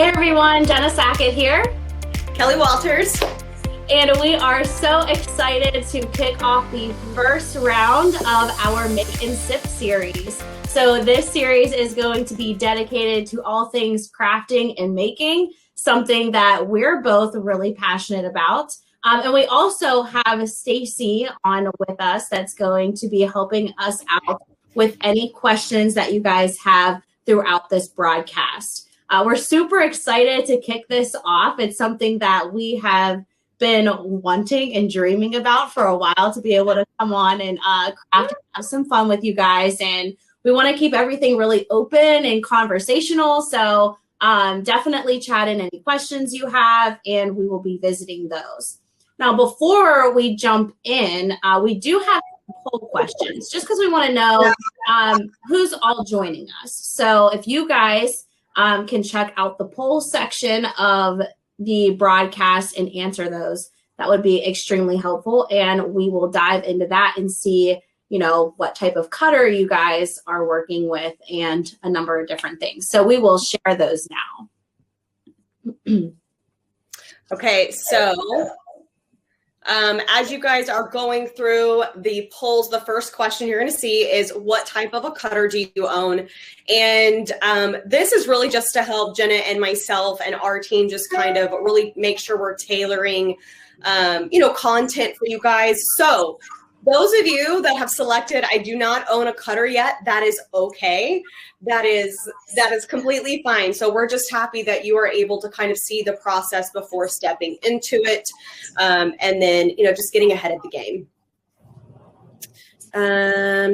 Hey everyone, Jenna Sackett here. Kelly Walters. And we are so excited to kick off the first round of our Make and Sip series. So this series is going to be dedicated to all things crafting and making, something that we're both really passionate about. And we also have Stacy on with us that's going to be helping us out with any questions that you guys have throughout this broadcast. We're super excited to kick this off. It's something that we have been wanting and dreaming about for a while, to be able to come on and craft and have some fun with you guys. And we want to keep everything really open and conversational. So definitely chat in any questions you have, and we will be visiting those. Now, before we jump in, we do have poll questions just because we want to know who's all joining us. So if you guys can check out the poll section of the broadcast and answer those, that would be extremely helpful. And we will dive into that and see, you know, what type of cutter you guys are working with and a number of different things. So we will share those now. Okay, so as you guys are going through the polls, the first question you're going to see is, what type of a cutter do you own? And this is really just to help Jenna and myself and our team just kind of really make sure we're tailoring, content for you guys. So those of you that have selected, I do not own a cutter yet, that is okay. That is completely fine. So we're just happy that you are able to kind of see the process before stepping into it. And then, just getting ahead of the game.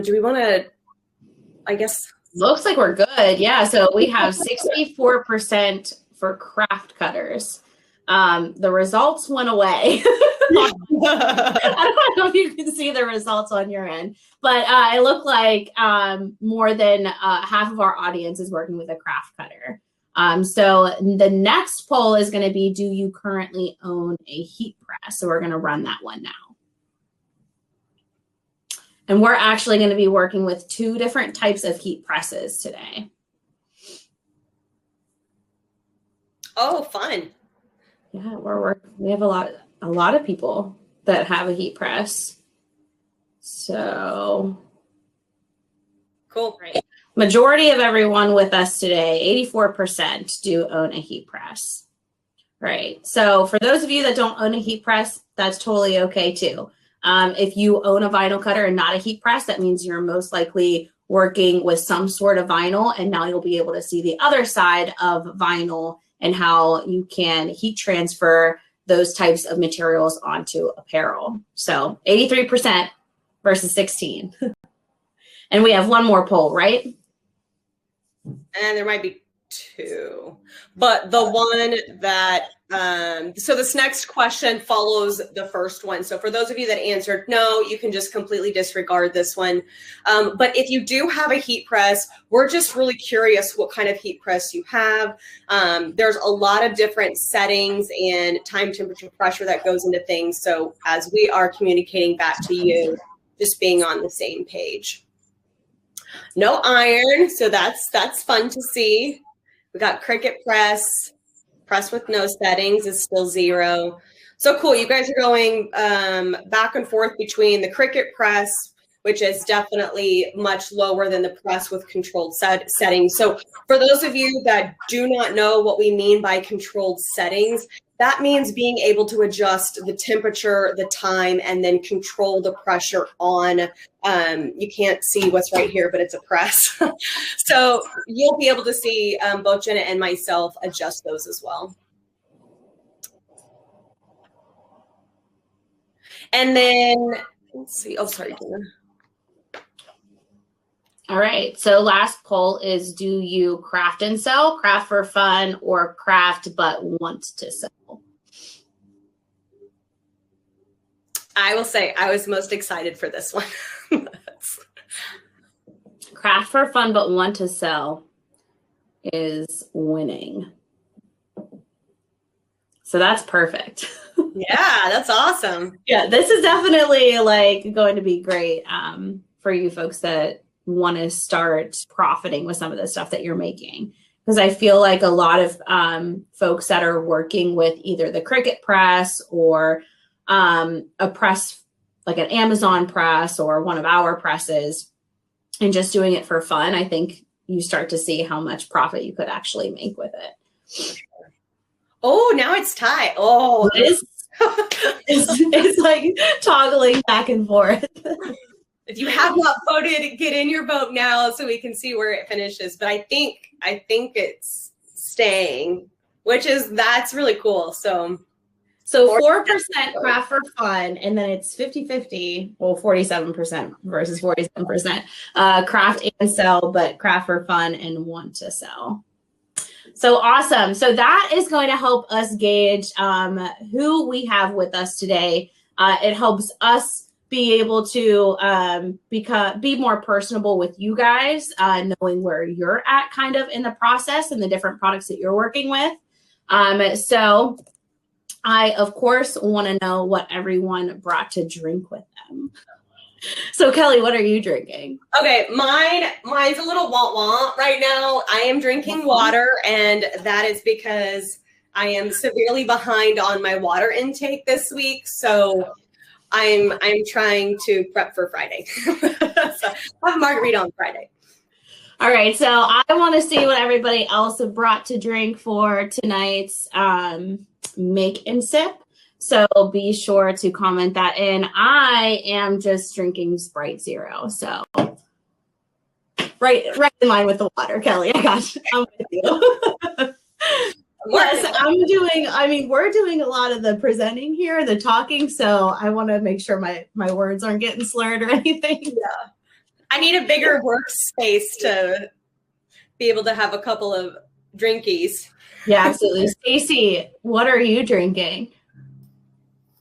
Do we want to, I guess. Looks like we're good. Yeah. So we have 64% for craft cutters. The results went away. I don't know if you can see the results on your end, but it looked like more than half of our audience is working with a craft cutter. So the next poll is going to be, do you currently own a heat press? So we're going to run that one now. And we're actually going to be working with 2 different types of heat presses today. Oh, fun. Yeah, we have a lot of people that have a heat press. So cool. Right. Majority of everyone with us today, 84% do own a heat press. Right. So for those of you that don't own a heat press, that's totally okay too. If you own a vinyl cutter and not a heat press, that means you're most likely working with some sort of vinyl, and now you'll be able to see the other side of vinyl and how you can heat transfer those types of materials onto apparel. So 83% versus 16. And we have one more poll, right? And there might be 2, but the one that, so this next question follows the first one. So for those of you that answered no, you can just completely disregard this one. But if you do have a heat press, we're just really curious what kind of heat press you have. There's a lot of different settings and time, temperature, pressure that goes into things. So as we are communicating back to you, just being on the same page. No iron, so that's fun to see. We got Cricut press with no settings is still 0. So cool. You guys are going back and forth between the Cricut press, which is definitely much lower than the press with controlled settings. So for those of you that do not know what we mean by controlled settings, that means being able to adjust the temperature, the time, and then control the pressure on, you can't see what's right here, but it's a press. So you'll be able to see both Jenna and myself adjust those as well. And then, let's see. Oh, sorry, Jenna. All right. So last poll is, do you craft and sell, craft for fun, or craft but want to sell? I will say I was most excited for this one. Craft for fun but want to sell is winning. So that's perfect. Yeah, that's awesome. Yeah, this is definitely like going to be great for you folks that want to start profiting with some of the stuff that you're making. because I feel like a lot of folks that are working with either the Cricut press or a press like an Amazon press or one of our presses and just doing it for fun, I think you start to see how much profit you could actually make with it. Oh, now it's tight. Oh, it is. It's like toggling back and forth. If you have not voted, get in your vote now so we can see where it finishes. But I think it's staying, that's really cool. So 4% craft for fun, and then it's 50-50, well, 47% versus 47%, craft and sell, but craft for fun and want to sell. So awesome. So that is going to help us gauge who we have with us today. It helps us be able to be more personable with you guys, knowing where you're at kind of in the process and the different products that you're working with. So I, of course, want to know what everyone brought to drink with them. So Kelly, what are you drinking? Okay, mine's a little wah-wah right now. I am drinking water, and that is because I am severely behind on my water intake this week. So I'm trying to prep for Friday. So I have a margarita on Friday. All right, so I want to see what everybody else brought to drink for tonight's make and sip. So be sure to comment that in. I am just drinking Sprite Zero. So right in line with the water, Kelly. I got you. I'm with you. Yes, we're doing a lot of the presenting here, the talking. So I want to make sure my words aren't getting slurred or anything. Yeah. I need a bigger workspace to be able to have a couple of drinkies. Yeah, absolutely. Stacy, what are you drinking?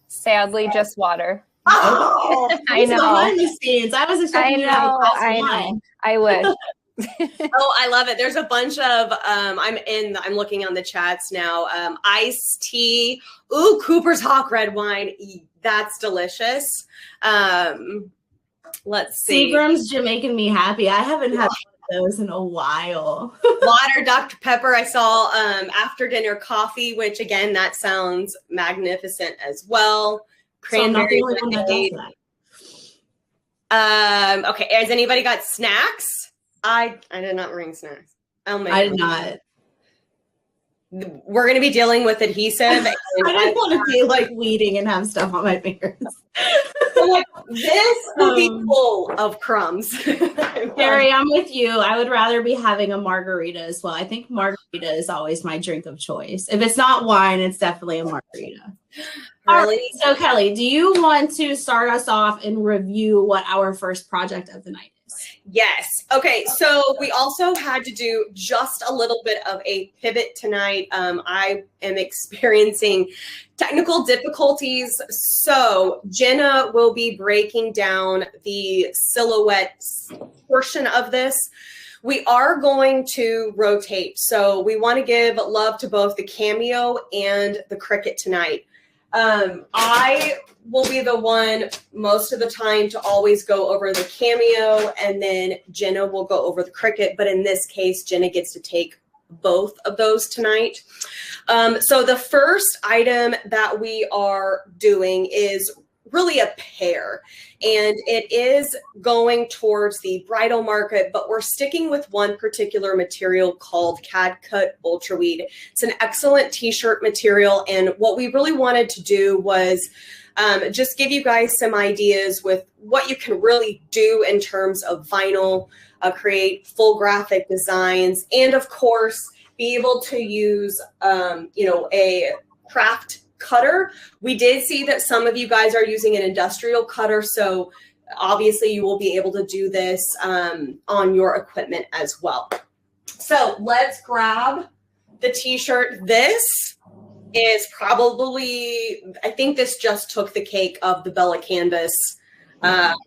Sadly, just water. Oh, I know. Behind the scenes. I was expecting you to have a glass of wine. I wish. Oh, I love it. There's a bunch of I'm looking on the chats now. Iced tea. Ooh, Cooper's Hawk red wine. That's delicious. Let's see. Seagram's making me happy. I haven't had those in a while. Water, Dr. Pepper. I saw after dinner coffee, which again, that sounds magnificent as well. Cranberry lemonade. Okay, has anybody got snacks? I did not bring snacks. I did not. We're going to be dealing with adhesive. I didn't want to be like weeding and have stuff on my fingers. So, like, this will be full of crumbs. Harry, I'm with you. I would rather be having a margarita as well. I think margarita is always my drink of choice. If it's not wine, it's definitely a margarita. Really? Right, so Kelly, do you want to start us off and review what our first project of the night is? Yes. Okay. So we also had to do just a little bit of a pivot tonight. I am experiencing technical difficulties. So Jenna will be breaking down the silhouette portion of this. We are going to rotate. So we want to give love to both the Cameo and the Cricut tonight. I will be the one most of the time to always go over the Cameo, and then Jenna will go over the Cricut. But in this case, Jenna gets to take both of those tonight. So the first item that we are doing is really a pair, and it is going towards the bridal market, but we're sticking with one particular material called CAD-CUT UltraWeed. It's an excellent t-shirt material, and what we really wanted to do was just give you guys some ideas with what you can really do in terms of vinyl, create full graphic designs, and of course be able to use a craft cutter. We did see that some of you guys are using an industrial cutter, so obviously you will be able to do this on your equipment as well. So let's grab the t-shirt. This is probably, I think this just took the cake of the Bella Canvas,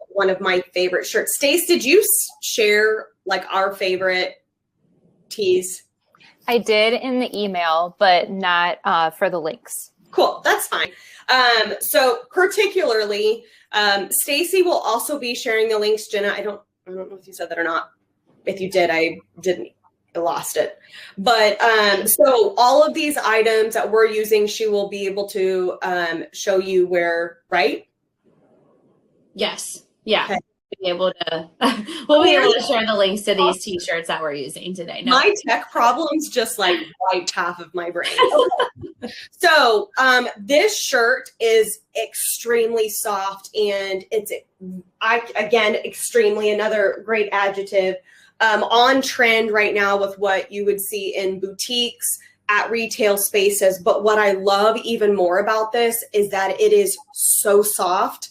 one of my favorite shirts. Stace, did you share like our favorite tees? I did in the email, but not for the links. Cool, that's fine. So particularly, Stacy will also be sharing the links. Jenna, I don't know if you said that or not. If you did, I didn't I lost it. But so all of these items that we're using, she will be able to show you where, right? Yes. Yeah. Okay. We'll be able to share the links to these t-shirts that we're using today. No. My tech problems just like wiped half of my brain. Okay. So this shirt is extremely soft, and it's again extremely, another great adjective, on trend right now with what you would see in boutiques, at retail spaces. But what I love even more about this is that it is so soft.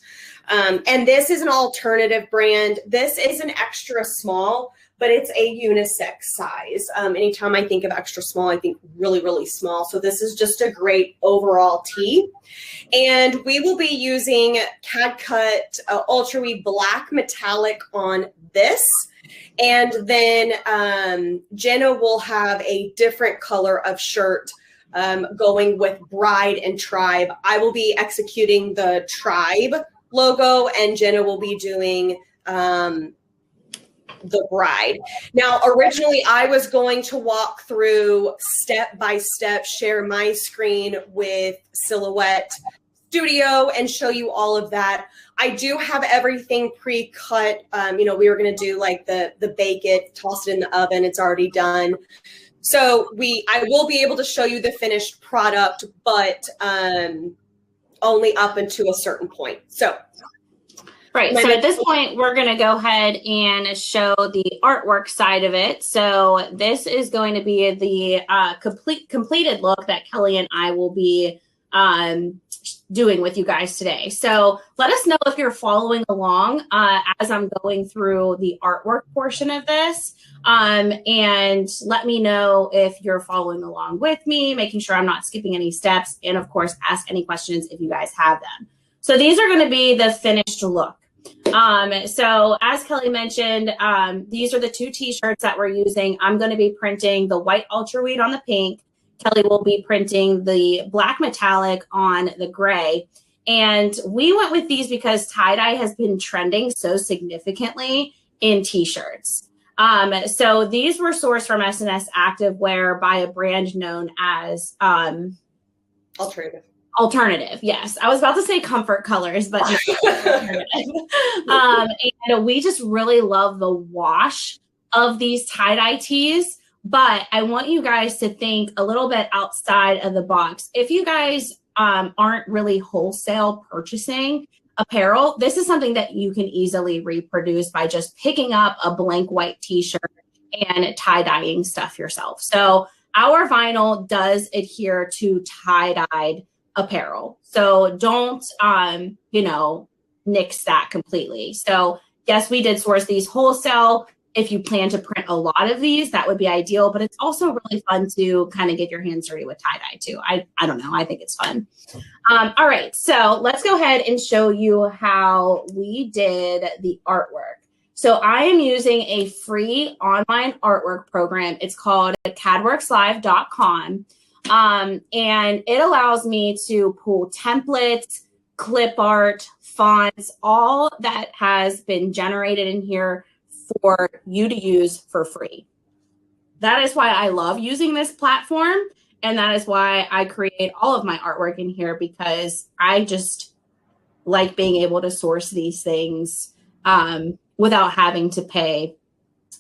And this is an alternative brand. This is an extra small, but it's a unisex size. Anytime I think of extra small, I think really, really small. So this is just a great overall tee. And we will be using CAD-CUT UltraWeed Black Metallic on this. And then Jenna will have a different color of shirt going with Bride and Tribe. I will be executing the Tribe logo, and Jenna will be doing the Bride. Now, originally I was going to walk through step by step, share my screen with Silhouette Studio and show you all of that. I do have everything pre-cut. We were going to do like the bake it, toss it in the oven. It's already done. So I will be able to show you the finished product, but only up until a certain point. So, right. So at this point, we're going to go ahead and show the artwork side of it. So this is going to be the completed look that Kelly and I will be doing with you guys today. So let us know if you're following along as I'm going through the artwork portion of this. And let me know if you're following along with me, making sure I'm not skipping any steps. And of course, ask any questions if you guys have them. So these are going to be the finished look. So as Kelly mentioned, these are the two t-shirts that we're using. I'm going to be printing the white UltraWeed on the pink. Kelly will be printing the black metallic on the gray. And we went with these because tie-dye has been trending so significantly in t-shirts. So these were sourced from S&S Activewear by a brand known as Alternative. Yes. I was about to say Comfort Colors, but no. And we just really love the wash of these tie-dye tees. But I want you guys to think a little bit outside of the box. If you guys aren't really wholesale purchasing apparel, this is something that you can easily reproduce by just picking up a blank white t-shirt and tie-dyeing stuff yourself. So our vinyl does adhere to tie-dyed apparel. So don't, nix that completely. So yes, we did source these wholesale. If you plan to print a lot of these, that would be ideal, but it's also really fun to kind of get your hands dirty with tie-dye too. I don't know. I think it's fun. All right. So let's go ahead and show you how we did the artwork. So I am using a free online artwork program. It's called cadworkslive.com. And it allows me to pull templates, clip art, fonts, all that has been generated in here for you to use for free. That is why I love using this platform. And that is why I create all of my artwork in here, because I just like being able to source these things without having to pay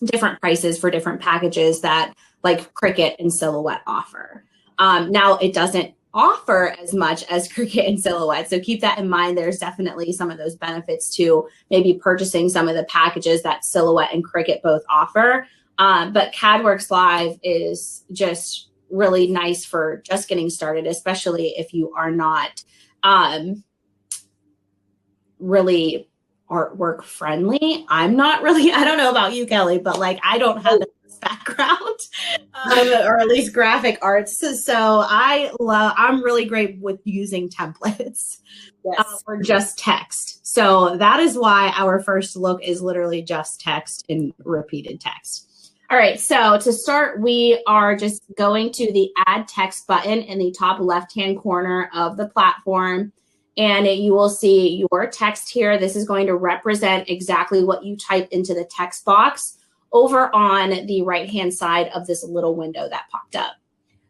different prices for different packages that like Cricut and Silhouette offer. Now it doesn't offer as much as Cricut and Silhouette. So keep that in mind. There's definitely some of those benefits to maybe purchasing some of the packages that Silhouette and Cricut both offer. But CADWorks Live is just really nice for just getting started, especially if you are not really artwork friendly. I'm not really, I don't know about you, Kelly, but like I don't have this background or at least graphic arts. So I'm really great with using templates or just text. So that is why our first look is literally just text and repeated text. All right, so to start, we are just going to the add text button in the top left-hand corner of the platform, and you will see your text here. This is going to represent exactly what you type into the text box over on the right-hand side of this little window that popped up.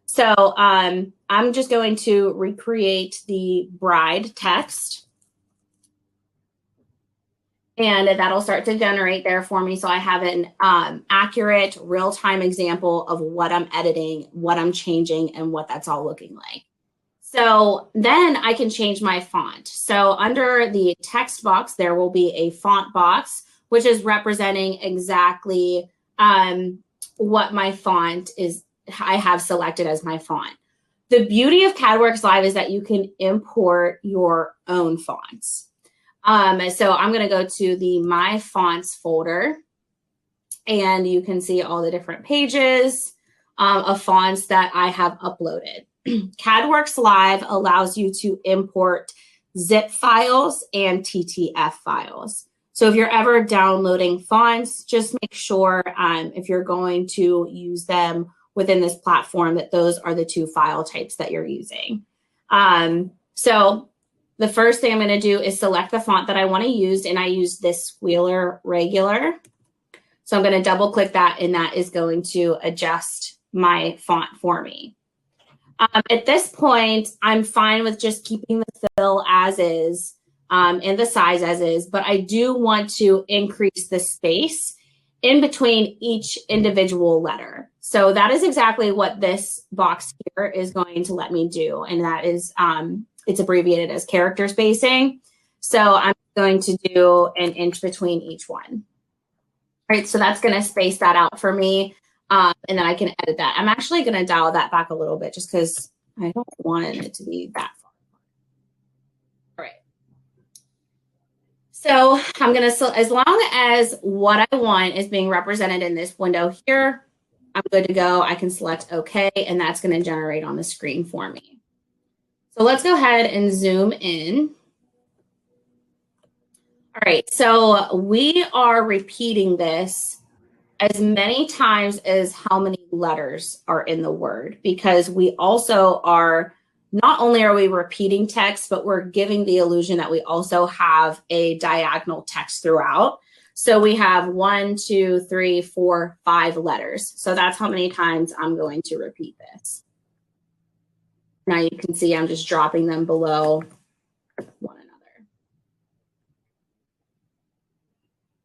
So I'm just going to recreate the bride text. And that'll start to generate there for me. So I have an accurate real-time example of what I'm editing, what I'm changing, and what that's all looking like. So then I can change my font. So under the text box, there will be a font box, which is representing exactly what my font is, I have selected as my font. The beauty of CADWorks Live is that you can import your own fonts. So I'm going to go to the My Fonts folder, and you can see all the different pages of fonts that I have uploaded. CADWorks Live allows you to import zip files and TTF files. So if you're ever downloading fonts, just make sure if you're going to use them within this platform that those are the two file types that you're using. So the first thing I'm going to do is select the font that I want to use, and I use this Squealer Regular. So I'm going to double click that, and that is going to adjust my font for me. At this point, I'm fine with just keeping the fill as is and the size as is, but I do want to increase the space in between each individual letter. So that is exactly what this box here is going to let me do, and that is it's abbreviated as character spacing. So I'm going to do an inch between each one. All right, so that's going to space that out for me, and then I can edit that. I'm actually going to dial that back a little bit just because I don't want it to be that far. All right. So I'm going to, as long as what I want is being represented in this window here, I'm good to go. I can select OK, and that's going to generate on the screen for me. So let's go ahead and zoom in. All right, so we are repeating this as many times as how many letters are in the word, because we also are, not only are we repeating text, but we're giving the illusion that we also have a diagonal text throughout. So we have 1, 2, 3, 4, 5 letters. So that's how many times I'm going to repeat this. Now you can see I'm just dropping them below one another.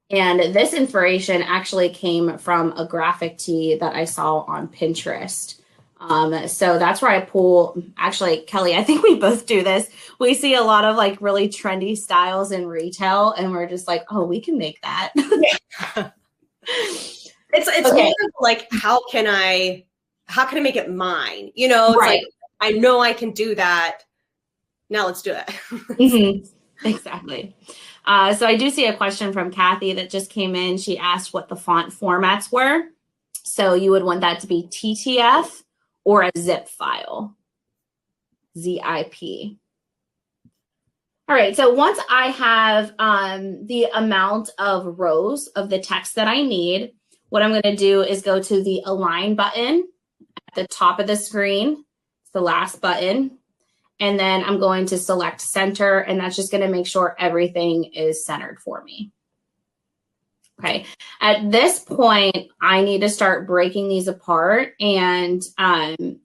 And this inspiration actually came from a graphic tee that I saw on Pinterest. So that's where I pull, actually, Kelly, I think we both do this. We see a lot of like really trendy styles in retail, and we're just like, oh, we can make that. Yeah. It's okay. Like, how can I make it mine? You know, it's right. Like, I know I can do that. Now let's do it. Mm-hmm. Exactly. So I do see a question from Kathy that just came in. She asked what the font formats were. So you would want that to be TTF or a zip file, ZIP. All right, so once I have the amount of rows of the text that I need, what I'm going to do is go to the Align button at the top of the screen. It's the last button. And then I'm going to select Center, and that's just going to make sure everything is centered for me. Okay, at this point, I need to start breaking these apart and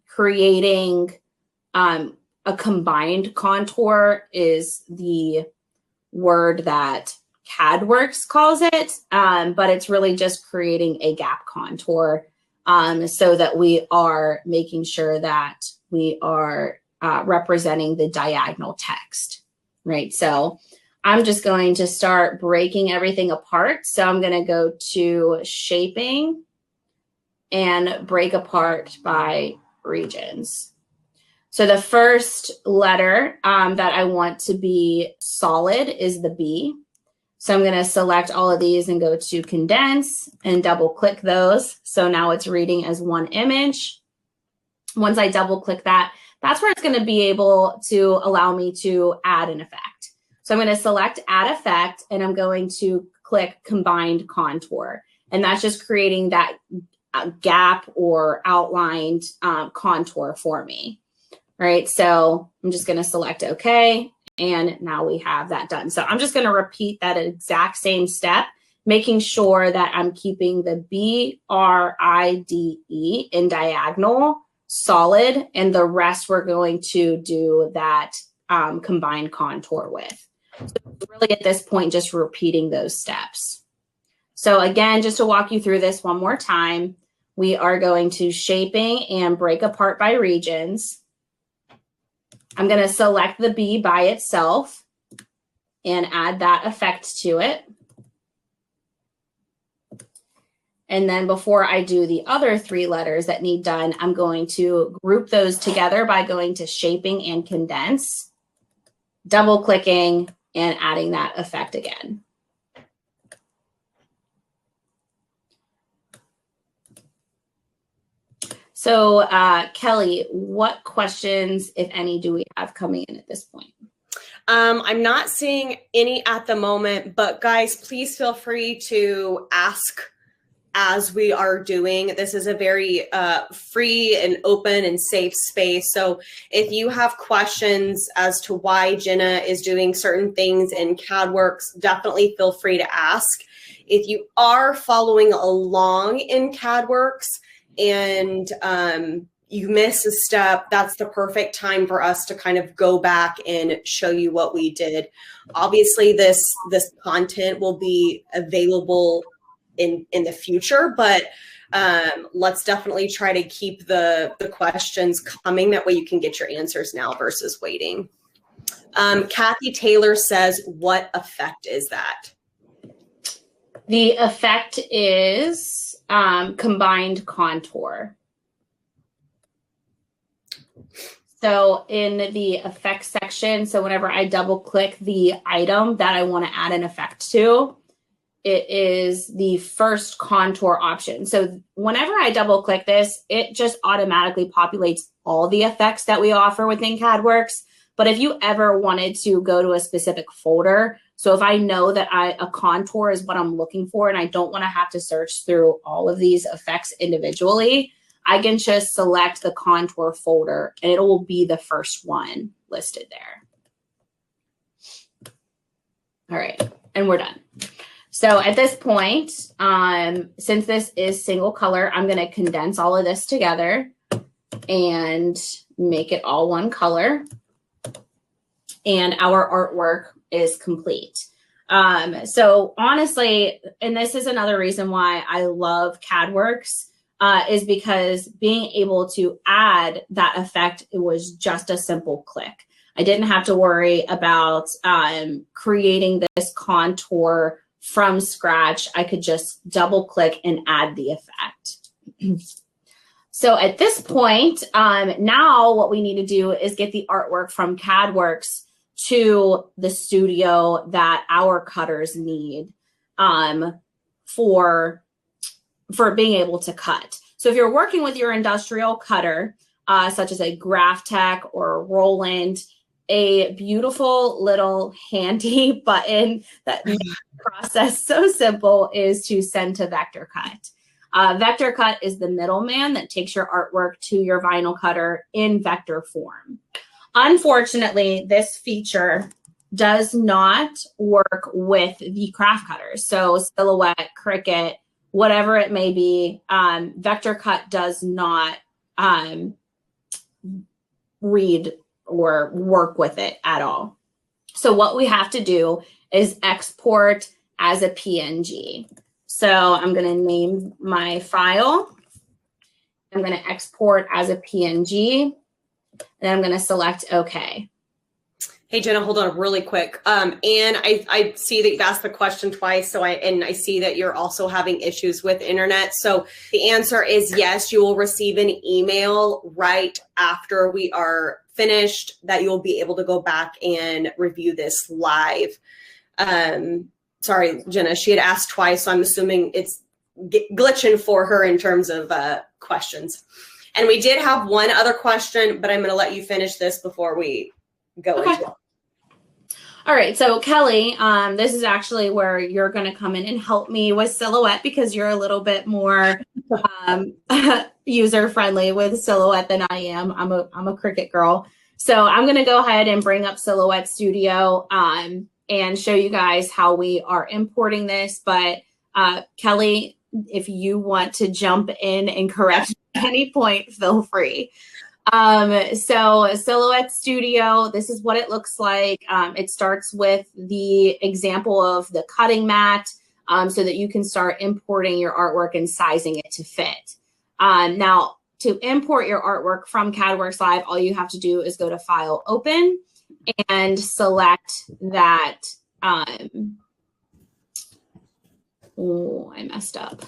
creating a combined contour is the word that CADWorks calls it, but it's really just creating a gap contour so that we are making sure that we are representing the diagonal text, right? So I'm just going to start breaking everything apart. So I'm going to go to Shaping and Break Apart by Regions. So the first letter that I want to be solid is the B. So I'm going to select all of these and go to Condense and double click those. So now it's reading as one image. Once I double click that, that's where it's going to be able to allow me to add an effect. So I'm going to select Add Effect, and I'm going to click Combined Contour. And that's just creating that gap or outlined contour for me. All right, so I'm just going to select OK, and now we have that done. So I'm just going to repeat that exact same step making sure that I'm keeping the BRIDE in diagonal solid, and the rest we're going to do that combined contour with. So really at this point, just repeating those steps. So again, just to walk you through this one more time, we are going to shaping and break apart by regions. I'm going to select the B by itself and add that effect to it. And then before I do the other 3 letters that need done, I'm going to group those together by going to shaping and condense, double clicking and adding that effect again. So Kelly, what questions, if any, do we have coming in at this point? I'm not seeing any at the moment, but guys, please feel free to ask as we are doing. This is a very free and open and safe space. So if you have questions as to why Jenna is doing certain things in CADWorks, definitely feel free to ask. If you are following along in CADWorks and you miss a step, that's the perfect time for us to kind of go back and show you what we did. Obviously, this content will be available in the future, but let's definitely try to keep the questions coming. That way you can get your answers now versus waiting. Kathy Taylor says, what effect is that? The effect is combined contour. So in the effects section, so whenever I double click the item that I want to add an effect to, it is the first contour option. So whenever I double click this, it just automatically populates all the effects that we offer within CADWorks. But if you ever wanted to go to a specific folder, so if I know that a contour is what I'm looking for and I don't want to have to search through all of these effects individually, I can just select the contour folder and it will be the first one listed there. All right, and we're done. So at this point, since this is single color, I'm going to condense all of this together and make it all one color. And our artwork is complete. So honestly, and this is another reason why I love CADWorks, is because being able to add that effect, it was just a simple click. I didn't have to worry about creating this contour from scratch. I could just double click and add the effect. So at this point, now what we need to do is get the artwork from CADWorks to the studio that our cutters need for being able to cut. So if you're working with your industrial cutter, such as a Graphtec or a Roland, a beautiful little handy button that makes the process so simple is to send to VectorCut. VectorCut is the middleman that takes your artwork to your vinyl cutter in vector form. Unfortunately, this feature does not work with the craft cutters. So Silhouette, Cricut, whatever it may be, VectorCut does not read or work with it at all. So what we have to do is export as a PNG. So I'm going to name my file. I'm going to export as a PNG. And I'm going to select OK. Hey, Jenna, hold on really quick. And I see that you've asked the question twice. So I see that you're also having issues with internet. So the answer is yes, you will receive an email right after we are finished that you'll be able to go back and review this live. Sorry, Jenna, she had asked twice, so I'm assuming it's glitching for her in terms of questions. And we did have one other question, but I'm going to let you finish this before we go into it. All right, so Kelly, this is actually where you're going to come in and help me with Silhouette because you're a little bit more user-friendly with Silhouette than I am. I'm a Cricut girl. So I'm going to go ahead and bring up Silhouette Studio and show you guys how we are importing this. But Kelly, if you want to jump in and correct at any point, feel free. So Silhouette Studio, this is what it looks like. It starts with the example of the cutting mat, so that you can start importing your artwork and sizing it to fit. Now, to import your artwork from CADWorks Live, all you have to do is go to File, Open, and select that. Oh, I messed up.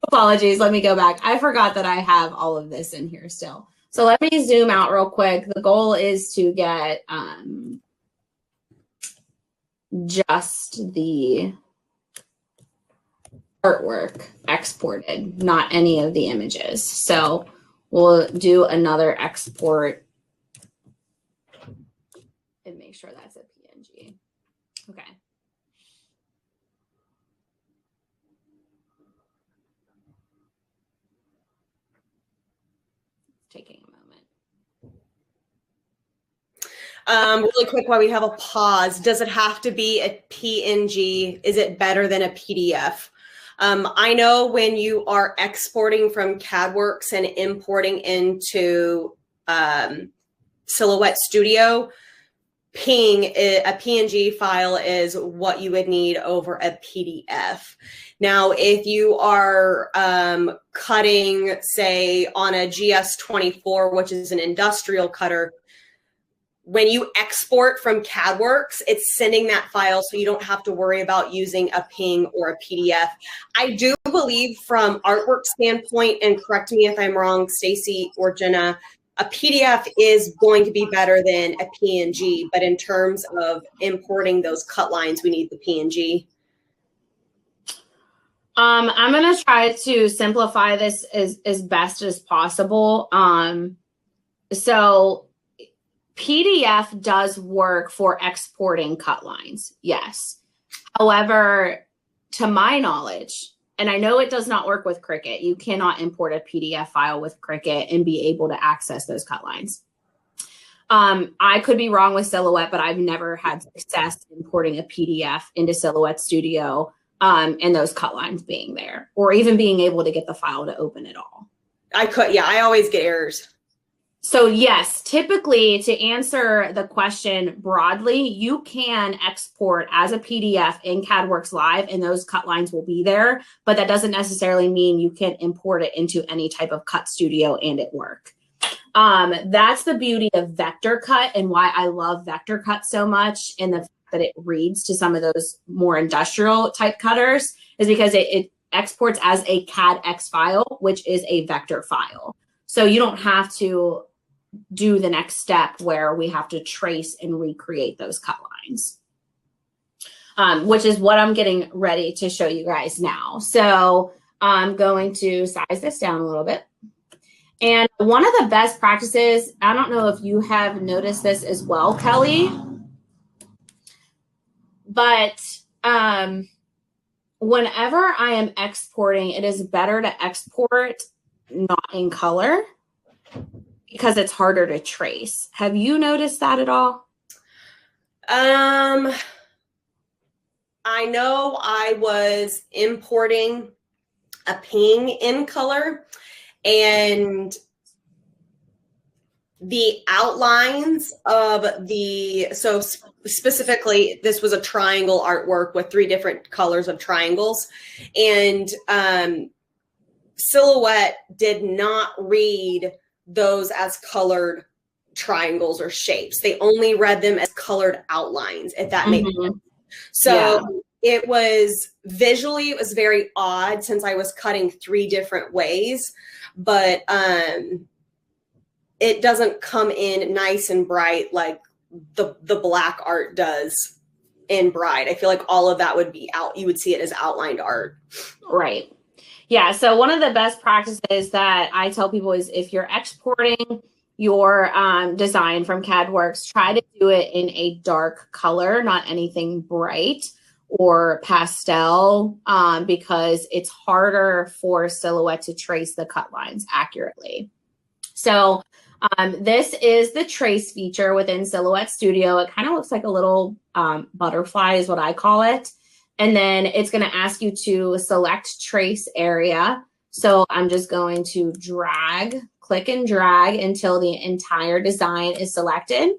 Apologies. Let me go back. I forgot that I have all of this in here still. So let me zoom out real quick. The goal is to get just the artwork exported, not any of the images. So we'll do another export and make sure that's a PNG. Okay. Taking a moment. Really quick while we have a pause, does it have to be a PNG? Is it better than a PDF? I know when you are exporting from CADWorks and importing into Silhouette Studio, a PNG file is what you would need over a PDF. Now, if you are cutting, say, on a GS24, which is an industrial cutter, when you export from CADWorks, it's sending that file, so you don't have to worry about using a PNG or a PDF. I do believe from artwork standpoint, and correct me if I'm wrong, Stacy or Jenna, a PDF is going to be better than a PNG, but in terms of importing those cut lines, we need the PNG. I'm going to try to simplify this as best as possible. So PDF does work for exporting cut lines, yes. However, to my knowledge, and I know it does not work with Cricut, you cannot import a PDF file with Cricut and be able to access those cut lines. I could be wrong with Silhouette, but I've never had success importing a PDF into Silhouette Studio and those cut lines being there, or even being able to get the file to open at all. I always get errors. So yes, typically to answer the question broadly, you can export as a PDF in CADWorks Live and those cut lines will be there, but that doesn't necessarily mean you can import it into any type of cut studio and it work. That's the beauty of Vector Cut and why I love Vector Cut so much, and the fact that it reads to some of those more industrial type cutters is because it exports as a CAD-X file, which is a vector file. So you don't have to do the next step where we have to trace and recreate those cut lines, which is what I'm getting ready to show you guys now. So I'm going to size this down a little bit. And one of the best practices, I don't know if you have noticed this as well, Kelly, but whenever I am exporting, it is better to export not in color because it's harder to trace. Have you noticed that at all? I know I was importing a ping in color, and the outlines of so specifically, this was a triangle artwork with 3 different colors of triangles, and Silhouette did not read those as colored triangles or shapes. They only read them as colored outlines, if that makes sense. So it was visually, it was very odd since I was cutting 3 different ways, but it doesn't come in nice and bright like the black art does in Bride. I feel like all of that would be out. You would see it as outlined art. Right. Yeah. So one of the best practices that I tell people is if you're exporting your design from CADWorks, try to do it in a dark color, not anything bright or pastel, because it's harder for Silhouette to trace the cut lines accurately. So this is the trace feature within Silhouette Studio. It kind of looks like a little butterfly is what I call it. And then it's going to ask you to select trace area. So I'm just going to click and drag until the entire design is selected.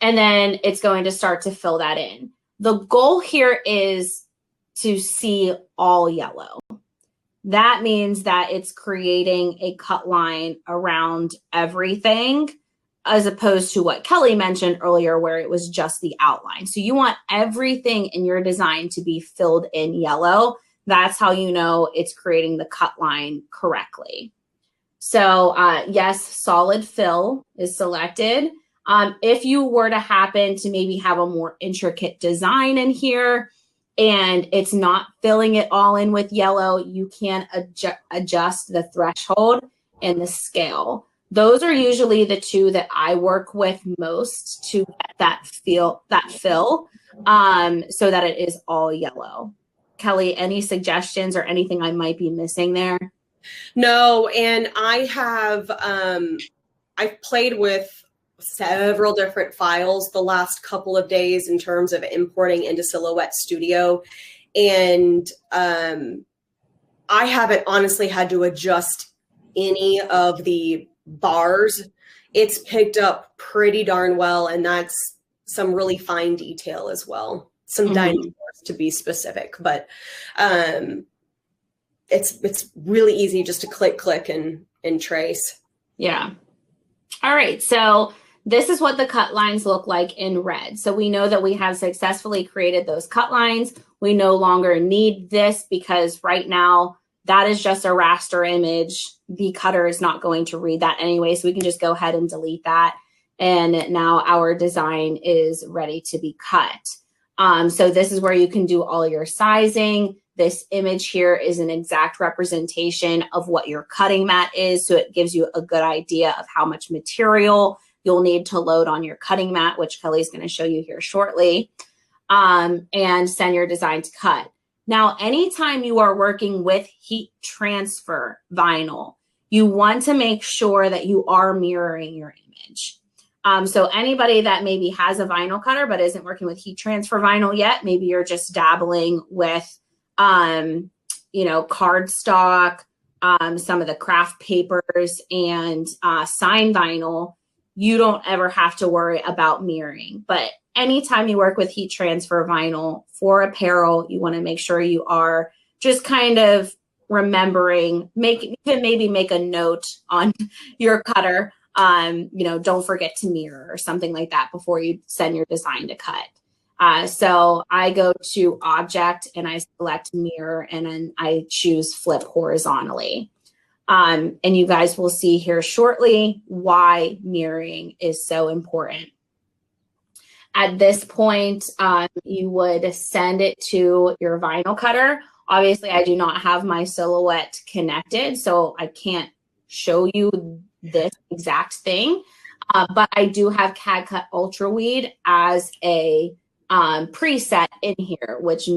And then it's going to start to fill that in. The goal here is to see all yellow. That means that it's creating a cut line around everything, as opposed to what Kelly mentioned earlier, where it was just the outline. So you want everything in your design to be filled in yellow. That's how you know it's creating the cut line correctly. So yes, solid fill is selected. If you were to happen to maybe have a more intricate design in here and it's not filling it all in with yellow, you can adjust the threshold and the scale. Those are usually the two that I work with most to get that fill, so that it is all yellow. Kelly, any suggestions or anything I might be missing there? No, and I have I've played with several different files the last couple of days in terms of importing into Silhouette Studio, and I haven't honestly had to adjust any of the bars. It's picked up pretty darn well, and that's some really fine detail as well. Some dinosaurs to be specific, but it's really easy just to click and trace. Yeah. All right. So this is what the cut lines look like in red. So we know that we have successfully created those cut lines. We no longer need this because right now that is just a raster image. The cutter is not going to read that anyway, so we can just go ahead and delete that. And now our design is ready to be cut. So this is where you can do all your sizing. This image here is an exact representation of what your cutting mat is. So it gives you a good idea of how much material you'll need to load on your cutting mat, which Kelly's going to show you here shortly, and send your design to cut. Now, anytime you are working with heat transfer vinyl, you want to make sure that you are mirroring your image. So anybody that maybe has a vinyl cutter but isn't working with heat transfer vinyl yet, maybe you're just dabbling with, cardstock, some of the craft papers and sign vinyl, you don't ever have to worry about mirroring. But anytime you work with heat transfer vinyl for apparel, you want to make sure you are just kind of remembering, maybe make a note on your cutter. Don't forget to mirror or something like that before you send your design to cut. So I go to object and I select mirror and then I choose flip horizontally. And you guys will see here shortly why mirroring is so important. At this point, you would send it to your vinyl cutter. Obviously, I do not have my Silhouette connected, so I can't show you this exact thing. But I do have CAD-CUT UltraWeed as a preset in here, which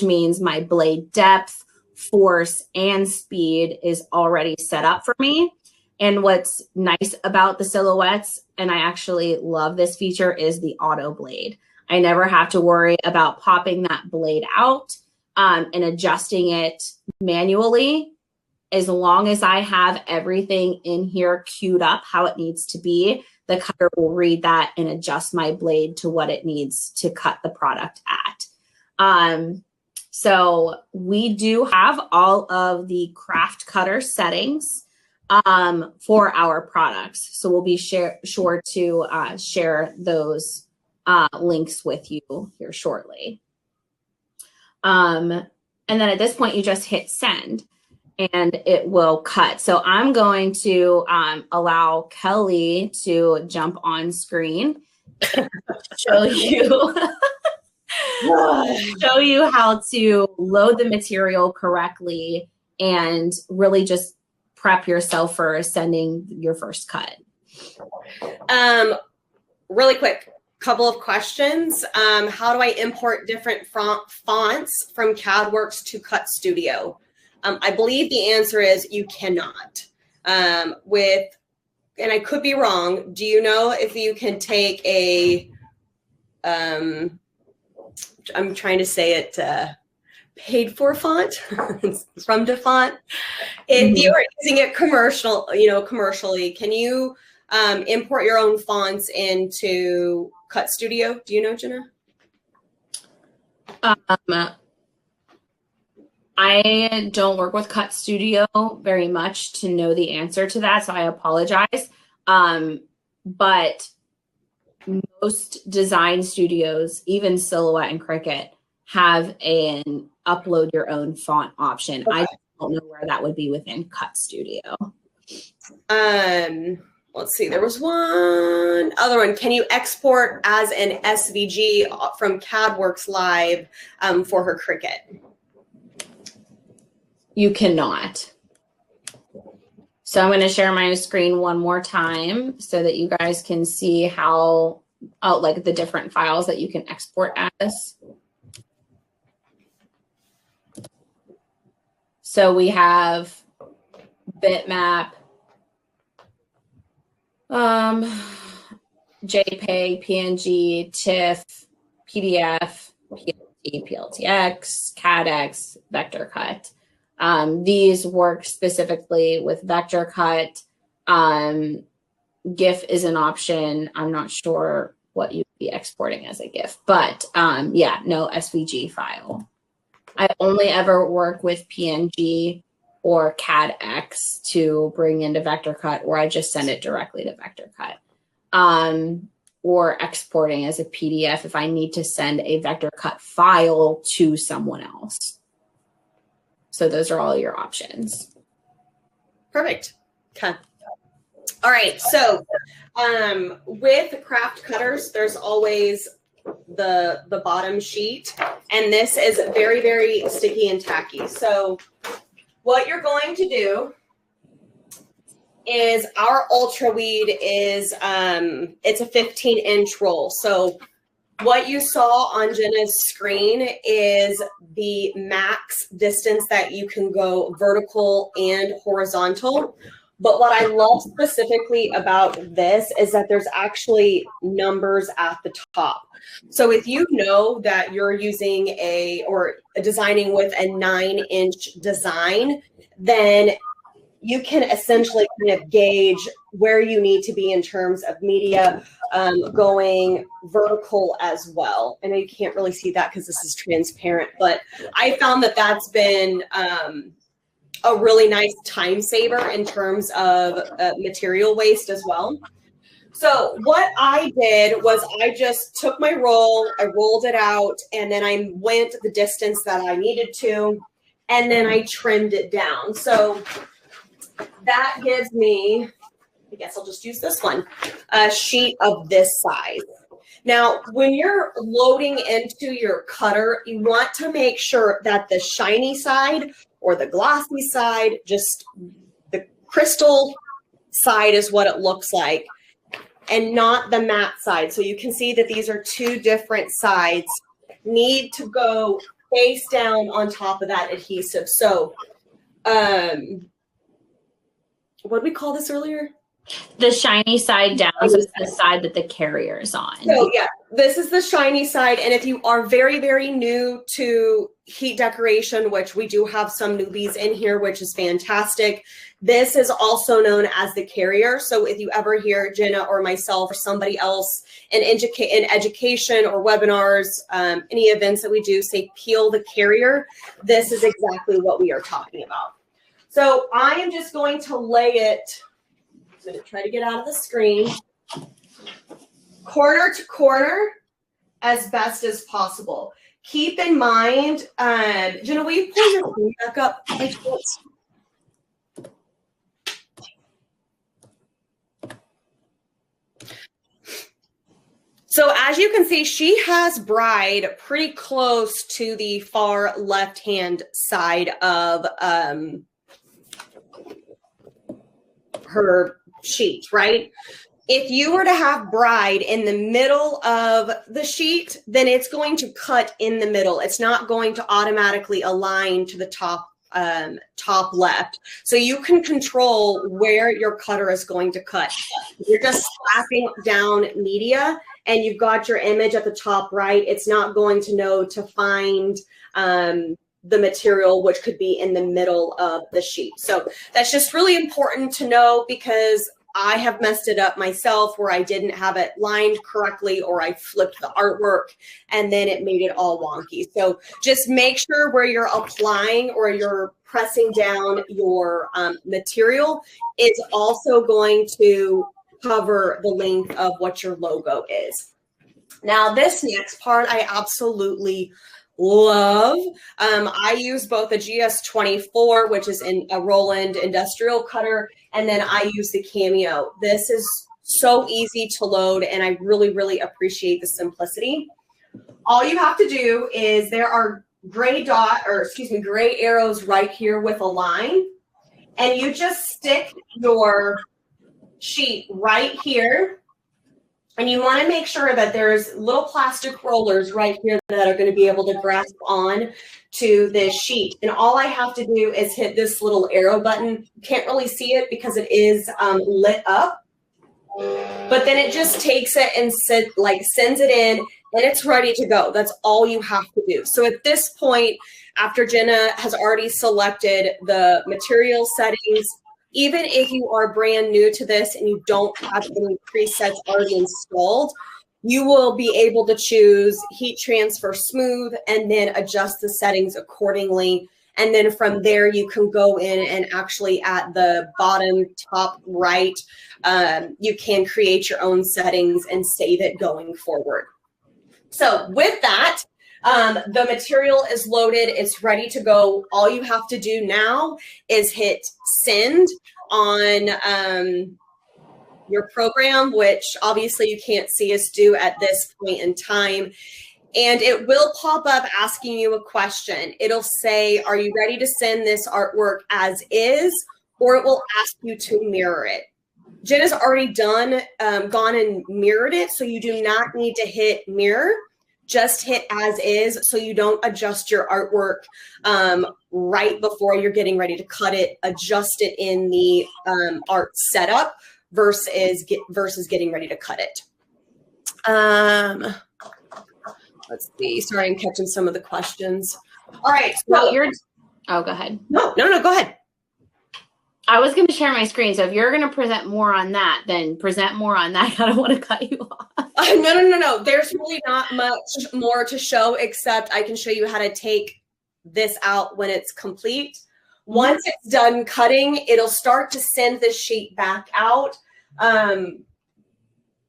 means my blade depth, force, and speed is already set up for me. And what's nice about the Silhouettes, and I actually love this feature, is the auto blade. I never have to worry about popping that blade out and adjusting it manually. As long as I have everything in here queued up how it needs to be, the cutter will read that and adjust my blade to what it needs to cut the product at. So we do have all of the craft cutter settings for our products. So we'll be sure to share those links with you here shortly. And then at this point, you just hit send and it will cut. So I'm going to allow Kelly to jump on screen and show you how to load the material correctly and really just prep yourself for sending your first cut. Really quick, couple of questions. How do I import different fonts from CADWorks to Cut Studio? I believe the answer is you cannot. And I could be wrong, do you know if you can take a I'm trying to say it paid for font from DeFont. If you are using it commercially, can you import your own fonts into Cut Studio? Do you know, Jenna? I don't work with Cut Studio very much to know the answer to that, so I apologize. But most design studios, even Silhouette and Cricut, have an upload your own font option. Okay. I don't know where that would be within Cut Studio. Let's see. There was one other one. Can you export as an SVG from CADWorks Live for her Cricut? You cannot. So I'm going to share my screen one more time so that you guys can see how, like the different files that you can export as. So we have bitmap, JPEG, PNG, TIFF, PDF, PLT, PLTX, CADX, VectorCut. These work specifically with VectorCut. GIF is an option. I'm not sure what you'd be exporting as a GIF, but yeah, no SVG file. I only ever work with PNG or CADX to bring into VectorCut, or I just send it directly to VectorCut. Or exporting as a PDF if I need to send a VectorCut file to someone else. So those are all your options. Perfect. Okay. All right. So with craft cutters, there's always the bottom sheet, and this is very, very sticky and tacky. So what you're going to do is our UltraWeed is it's a 15-inch roll. So what you saw on Jenna's screen is the max distance that you can go vertical and horizontal. But what I love specifically about this is that there's actually numbers at the top. So if you know that you're using or designing with a 9-inch design, then you can essentially kind of gauge where you need to be in terms of media going vertical as well. I know you can't really see that because this is transparent, but I found that that's been a really nice time saver in terms of material waste as well. So what I did was I just took my roll, I rolled it out, and then I went the distance that I needed to, and then I trimmed it down. So that gives me, I guess I'll just use this one, a sheet of this size. Now, when you're loading into your cutter, you want to make sure that the shiny side or the glossy side, just the crystal side is what it looks like, and not the matte side. So you can see that these are two different sides, need to go face down on top of that adhesive. So what did we call this earlier? The shiny side down is the side that the carrier is on. So yeah, this is the shiny side. And if you are very, very new to heat decoration, which we do have some newbies in here, which is fantastic, this is also known as the carrier. So if you ever hear Jenna or myself or somebody else in education or webinars, any events that we do say peel the carrier, this is exactly what we are talking about. So I am just going to lay it, I'm going to try to get out of the screen, corner to corner as best as possible. Keep in mind, Jenna, will you pull your screen back up? So as you can see, she has bride pretty close to the far left-hand side of her sheet, right? If you were to have bride in the middle of the sheet, then it's going to cut in the middle. It's not going to automatically align to the top left. So you can control where your cutter is going to cut. You're just slapping down media and you've got your image at the top right, it's not going to know to find the material, which could be in the middle of the sheet. So that's just really important to know, because I have messed it up myself where I didn't have it lined correctly, or I flipped the artwork and then it made it all wonky. So just make sure where you're applying or you're pressing down your material is also going to cover the length of what your logo is. Now, this next part I absolutely love. I use both a GS24, which is in a Roland industrial cutter, and then I use the Cameo. This is so easy to load, and I really, really appreciate the simplicity. All you have to do is, there are gray arrows right here with a line, and you just stick your sheet right here. And you want to make sure that there's little plastic rollers right here that are going to be able to grasp on to this sheet. And all I have to do is hit this little arrow button. You can't really see it because it is lit up. But then it just takes it and sends it in, and it's ready to go. That's all you have to do. So at this point, after Jenna has already selected the material settings, even if you are brand new to this and you don't have any presets already installed, you will be able to choose heat transfer smooth and then adjust the settings accordingly. And then from there, you can go in and actually at the bottom top right, you can create your own settings and save it going forward. So with that, the material is loaded. It's ready to go. All you have to do now is hit send on your program, which obviously you can't see us do at this point in time. And it will pop up asking you a question. It'll say, are you ready to send this artwork as is? Or it will ask you to mirror it. Jenna's already gone and mirrored it, so you do not need to hit mirror. Just hit as is, so you don't adjust your artwork right before you're getting ready to cut it. Adjust it in the art setup versus getting ready to cut it. Let's see. Sorry, I'm catching some of the questions. All right. So oh, go ahead. No, go ahead. I was going to share my screen. So if you're going to present more on that, then present more on that. I don't want to cut you off. No. There's really not much more to show, except I can show you how to take this out when it's complete. Once it's done cutting, it'll start to send the sheet back out.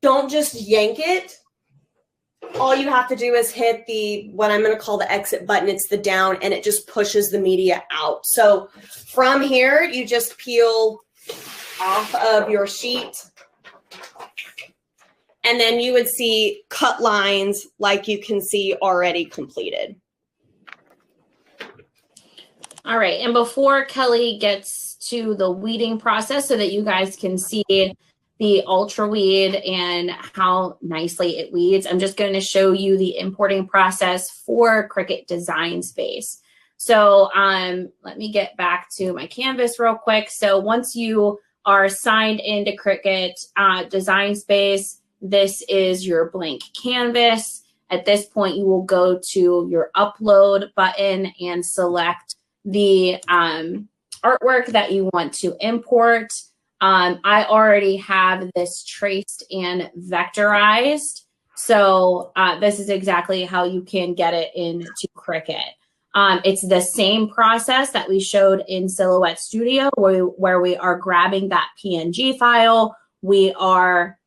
Don't just yank it. All you have to do is hit what I'm going to call the exit button. It's the down, and it just pushes the media out. So from here, you just peel off of your sheet, and then you would see cut lines like you can see already completed. All right. And before Kelly gets to the weeding process so that you guys can see the UltraWeed and how nicely it weeds, I'm just going to show you the importing process for Cricut Design Space. So let me get back to my canvas real quick. So once you are signed into Cricut Design Space, this is your blank canvas. At this point, you will go to your upload button and select the artwork that you want to import. I already have this traced and vectorized. So this is exactly how you can get it into Cricut. It's the same process that we showed in Silhouette Studio where we are grabbing that PNG file. We are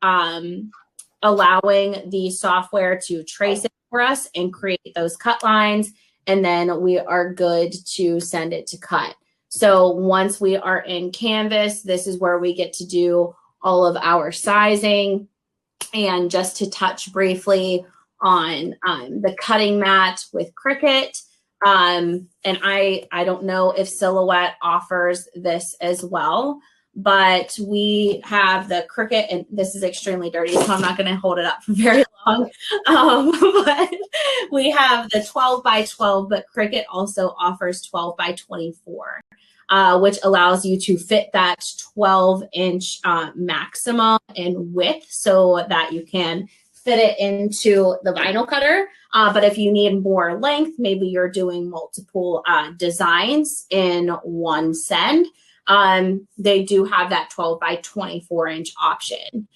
allowing the software to trace it for us and create those cut lines. And then we are good to send it to cut. So once we are in Canvas, this is where we get to do all of our sizing. And just to touch briefly on the cutting mat with Cricut. And I don't know if Silhouette offers this as well, but we have the Cricut, and this is extremely dirty, so I'm not going to hold it up for very long. But we have the 12 by 12, but Cricut also offers 12 by 24. Which allows you to fit that 12-inch maximum in width so that you can fit it into the vinyl cutter. But if you need more length, maybe you're doing multiple designs in one send, they do have that 12 by 24 inch option.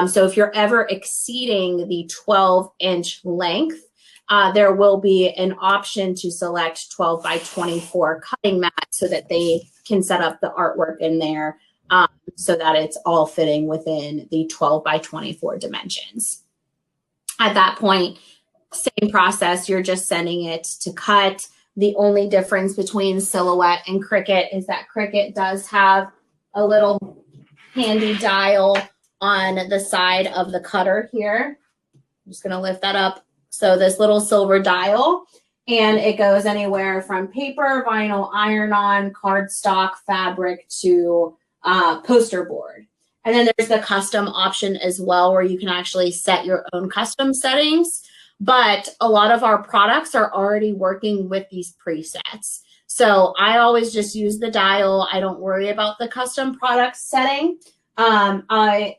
So if you're ever exceeding the 12-inch length, there will be an option to select 12 by 24 cutting mat so that they can set up the artwork in there so that it's all fitting within the 12 by 24 dimensions. At that point, same process, you're just sending it to cut. The only difference between Silhouette and Cricut is that Cricut does have a little handy dial on the side of the cutter here. I'm just going to lift that up. So this little silver dial, and it goes anywhere from paper, vinyl, iron-on, cardstock, fabric to poster board. And then there's the custom option as well, where you can actually set your own custom settings. But a lot of our products are already working with these presets. So I always just use the dial. I don't worry about the custom product setting. And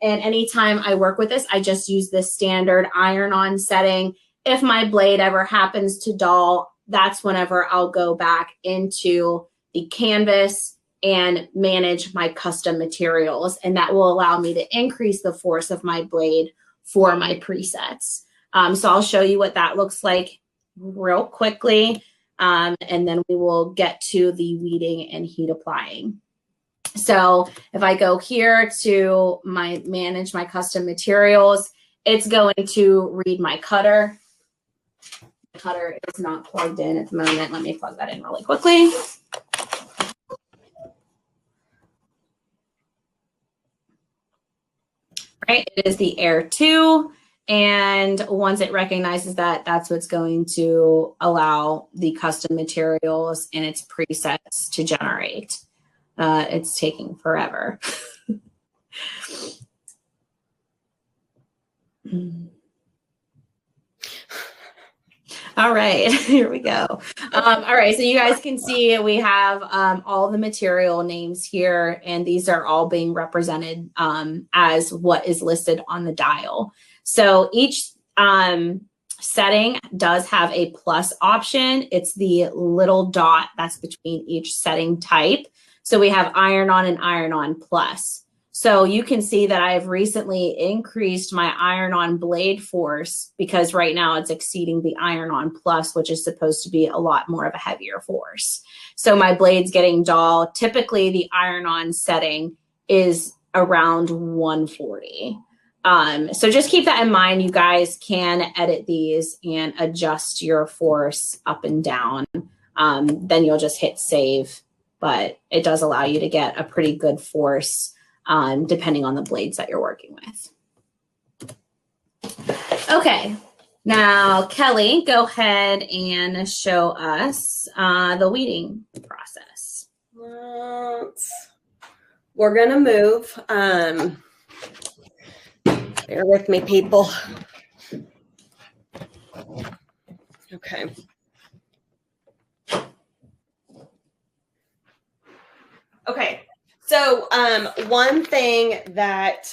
anytime I work with this, I just use the standard iron-on setting. If my blade ever happens to dull, that's whenever I'll go back into the canvas and manage my custom materials. And that will allow me to increase the force of my blade for my presets. So I'll show you what that looks like real quickly. And then we will get to the weeding and heat applying. So if I go here to manage my custom materials, it's going to read my cutter. The cutter is not plugged in at the moment. Let me plug that in really quickly. Right, it is the Air 2. And once it recognizes that, that's what's going to allow the custom materials and its presets to generate. It's taking forever. All right, here we go. All right, so you guys can see we have all the material names here, and these are all being represented as what is listed on the dial. So each setting does have a plus option. It's the little dot that's between each setting type. So we have iron-on and iron-on plus. So you can see that I've recently increased my iron-on blade force because right now it's exceeding the iron-on plus, which is supposed to be a lot more of a heavier force. So my blade's getting dull. Typically the iron-on setting is around 140. So just keep that in mind. You guys can edit these and adjust your force up and down. Then you'll just hit save, but it does allow you to get a pretty good force depending on the blades that you're working with. Okay, now Kelly, go ahead and show us the weeding process. We're gonna move. Bear with me, people. Okay. Okay. So one thing that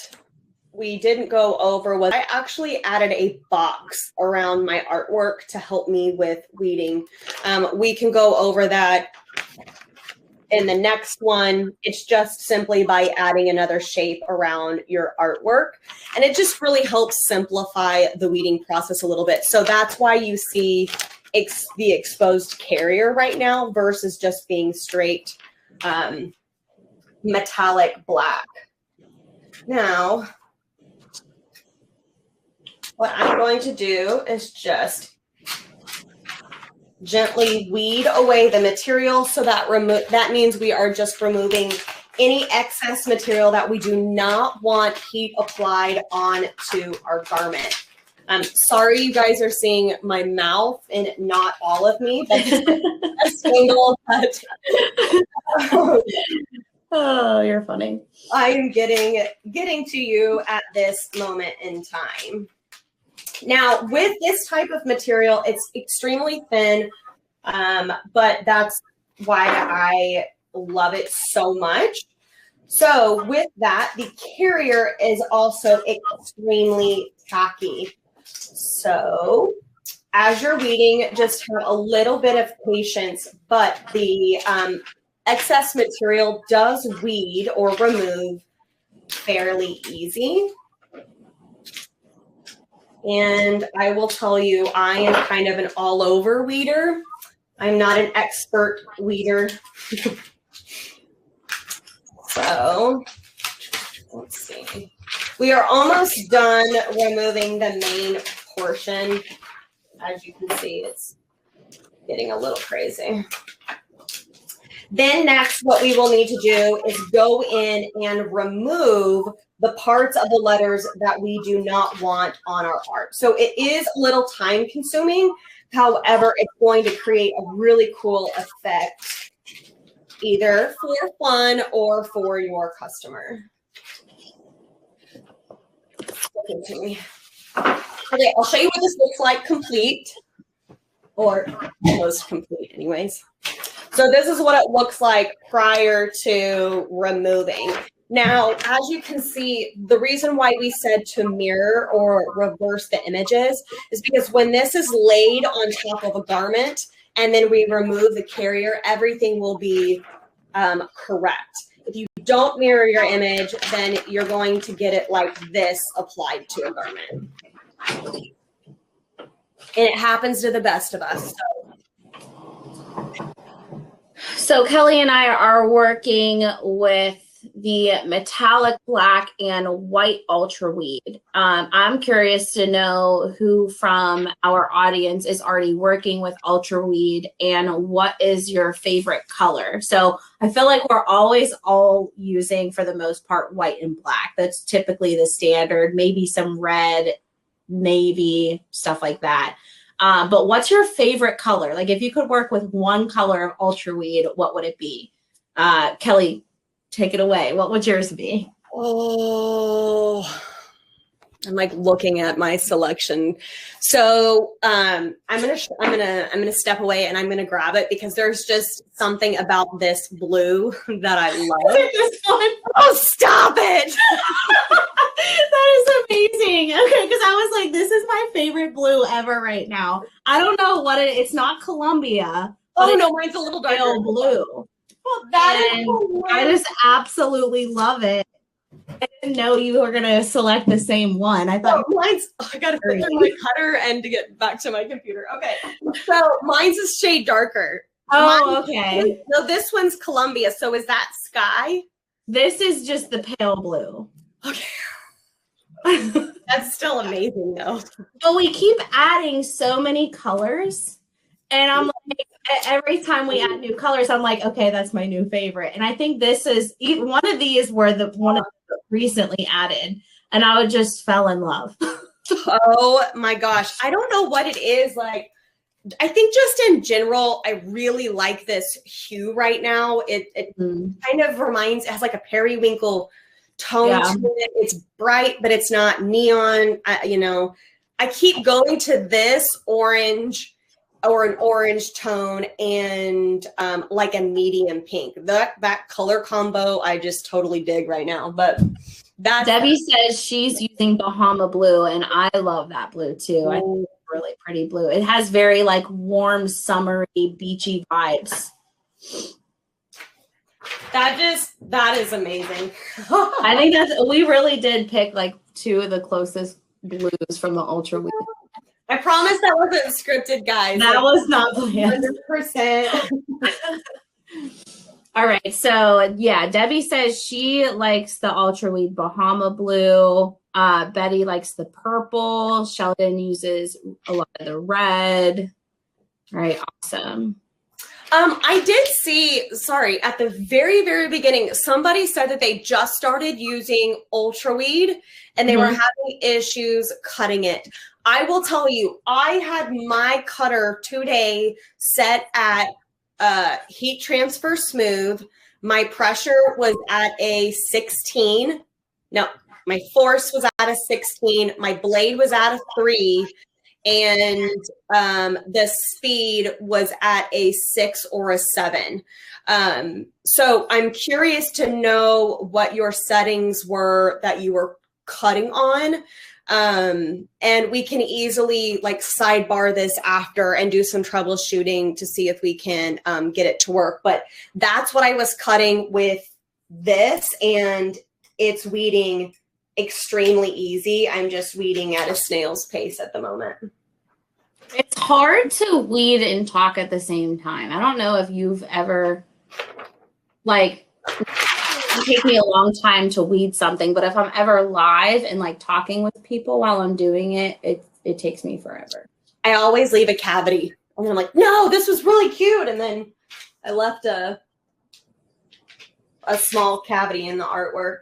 we didn't go over was I actually added a box around my artwork to help me with weeding. We can go over that in the next one. It's just simply by adding another shape around your artwork. And it just really helps simplify the weeding process a little bit. So that's why you see the exposed carrier right now versus just being straight metallic black. Now, what I'm going to do is just gently weed away the material. So that means we are just removing any excess material that we do not want heat applied onto our garment. Sorry, you guys are seeing my mouth and not all of me. That's a single cut. Oh, you're funny. I am getting to you at this moment in time. Now, with this type of material, it's extremely thin, but that's why I love it so much. So with that, the carrier is also extremely tacky. So as you're weeding, just have a little bit of patience, but the excess material does weed or remove fairly easy. And I will tell you, I am kind of an all-over weeder. I'm not an expert weeder. So let's see. We are almost done removing the main portion. As you can see, it's getting a little crazy. Then next, what we will need to do is go in and remove the parts of the letters that we do not want on our art. So it is a little time consuming. However, it's going to create a really cool effect, either for fun or for your customer. Okay, I'll show you what this looks like complete, or almost complete anyways. So this is what it looks like prior to removing. Now, as you can see, the reason why we said to mirror or reverse the images is because when this is laid on top of a garment and then we remove the carrier, everything will be correct. If you don't mirror your image, then you're going to get it like this applied to a garment. And it happens to the best of us. So Kelly and I are working with the metallic black and white UltraWeed. I'm curious to know who from our audience is already working with UltraWeed and what is your favorite color. So I feel like we're always all using, for the most part, white and black. That's typically the standard, maybe some red, navy, stuff like that. But what's your favorite color? Like if you could work with one color of UltraWeed, what would it be? Kelly, take it away. What would yours be? Oh, I'm like looking at my selection. So I'm gonna step away and I'm gonna grab it because there's just something about this blue that I love. This one. Oh, stop it! That is amazing. Okay, because I was like, this is my favorite blue ever right now. I don't know what it's not Columbia. Oh no, mine's a little darker pale blue. Well, that is And I just absolutely love it. I didn't know you were gonna select the same one. I thought mine's. I gotta put through my cutter and to get back to my computer. Okay, so mine's a shade darker. Oh, okay. No, this one's Columbia. So is that sky? This is just the pale blue. Okay. That's still amazing though. But we keep adding so many colors, and I'm like, every time we add new colors, I'm like, okay, that's my new favorite. And I think this is one of these were the one of the recently added, and I just fell in love. Oh my gosh. I don't know what it is. Like, I think just in general, I really like this hue right now. It kind of reminds, it has like a periwinkle tone to it. It's bright, but it's not neon. I keep going to this orange or an orange tone and like a medium pink. That color combo I just totally dig right now. But Debbie says she's using Bahama blue, and I love that blue too. I think it's really pretty blue. It has very like warm, summery, beachy vibes. That is amazing. I think we really did pick like two of the closest blues from the UltraWeed. I promise that wasn't scripted, guys. That was not planned. 100%. All right. So yeah, Debbie says she likes the UltraWeed Bahama blue. Betty likes the purple. Sheldon uses a lot of the red. All right. Awesome. I did see, sorry, at the very, very beginning, somebody said that they just started using UltraWeed and they were having issues cutting it. I will tell you, I had my cutter today set at heat transfer smooth. My pressure was at a 16. No, my force was at a 16. My blade was at a 3. And the speed was at a 6 or a 7. So I'm curious to know what your settings were that you were cutting on. And we can easily like sidebar this after and do some troubleshooting to see if we can get it to work. But that's what I was cutting with this, and it's weeding extremely easy. I'm just weeding at a snail's pace at the moment. It's hard to weed and talk at the same time. I don't know if you've ever, like, it take me a long time to weed something, but if I'm ever live and like talking with people while I'm doing it, it takes me forever. I always leave a cavity, and then I'm like, no, this was really cute, and then I left a small cavity in the artwork.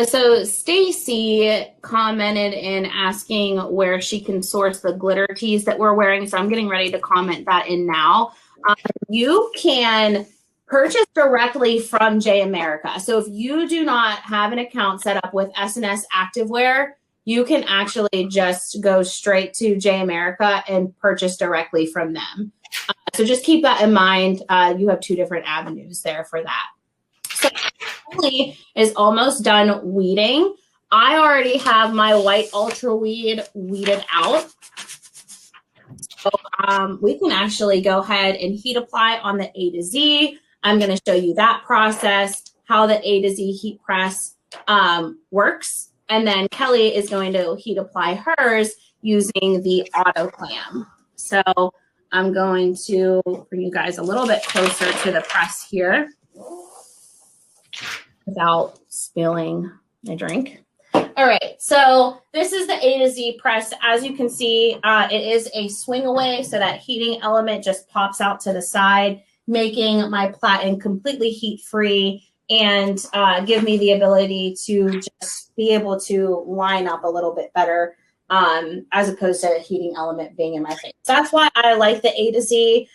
So Stacy commented in asking where she can source the glitter tees that we're wearing. So I'm getting ready to comment that in now. You can purchase directly from J America. So if you do not have an account set up with SNS Activewear, you can actually just go straight to J America and purchase directly from them. So just keep that in mind. You have two different avenues there for that. So Kelly is almost done weeding. I already have my white UltraWeed weeded out. So we can actually go ahead and heat apply on the A to Z. I'm going to show you that process, how the A to Z heat press works. And then Kelly is going to heat apply hers using the autoclam. So I'm going to bring you guys a little bit closer to the press here without spilling my drink. All right, so this is the A to Z press. As you can see, it is a swing away, so that heating element just pops out to the side, making my platen completely heat free and give me the ability to just be able to line up a little bit better as opposed to a heating element being in my face. That's why I like the A to Z.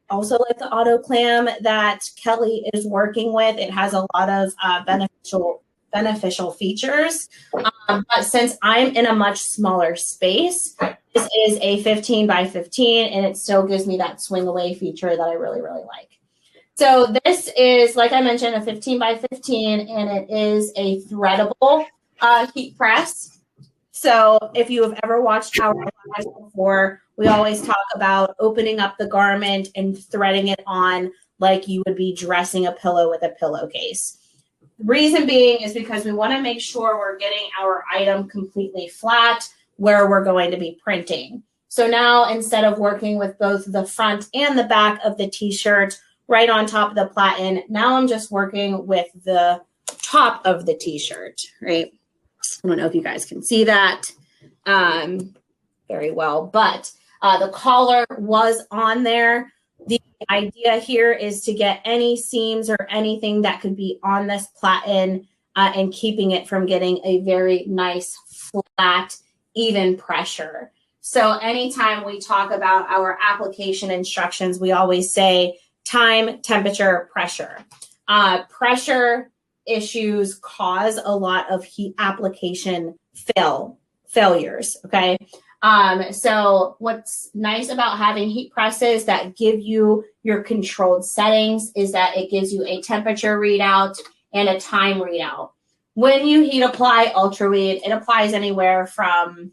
Also like the autoclam that Kelly is working with. It has a lot of beneficial features. But since I'm in a much smaller space, this is a 15 by 15, and it still gives me that swing away feature that I really, really like. So this is, like I mentioned, a 15 by 15, and it is a threadable heat press. So if you have ever watched our lives before, we always talk about opening up the garment and threading it on like you would be dressing a pillow with a pillowcase. The reason being is because we want to make sure we're getting our item completely flat where we're going to be printing. So now instead of working with both the front and the back of the t-shirt right on top of the platen, now I'm just working with the top of the t-shirt, right? I don't know if you guys can see that very well, but the collar was on there. The idea here is to get any seams or anything that could be on this platen and keeping it from getting a very nice, flat, even pressure. So anytime we talk about our application instructions, we always say time, temperature, pressure. Pressure issues cause a lot of heat application failures, okay? So what's nice about having heat presses that give you your controlled settings is that it gives you a temperature readout and a time readout. When you heat apply UltraWeed, it applies anywhere from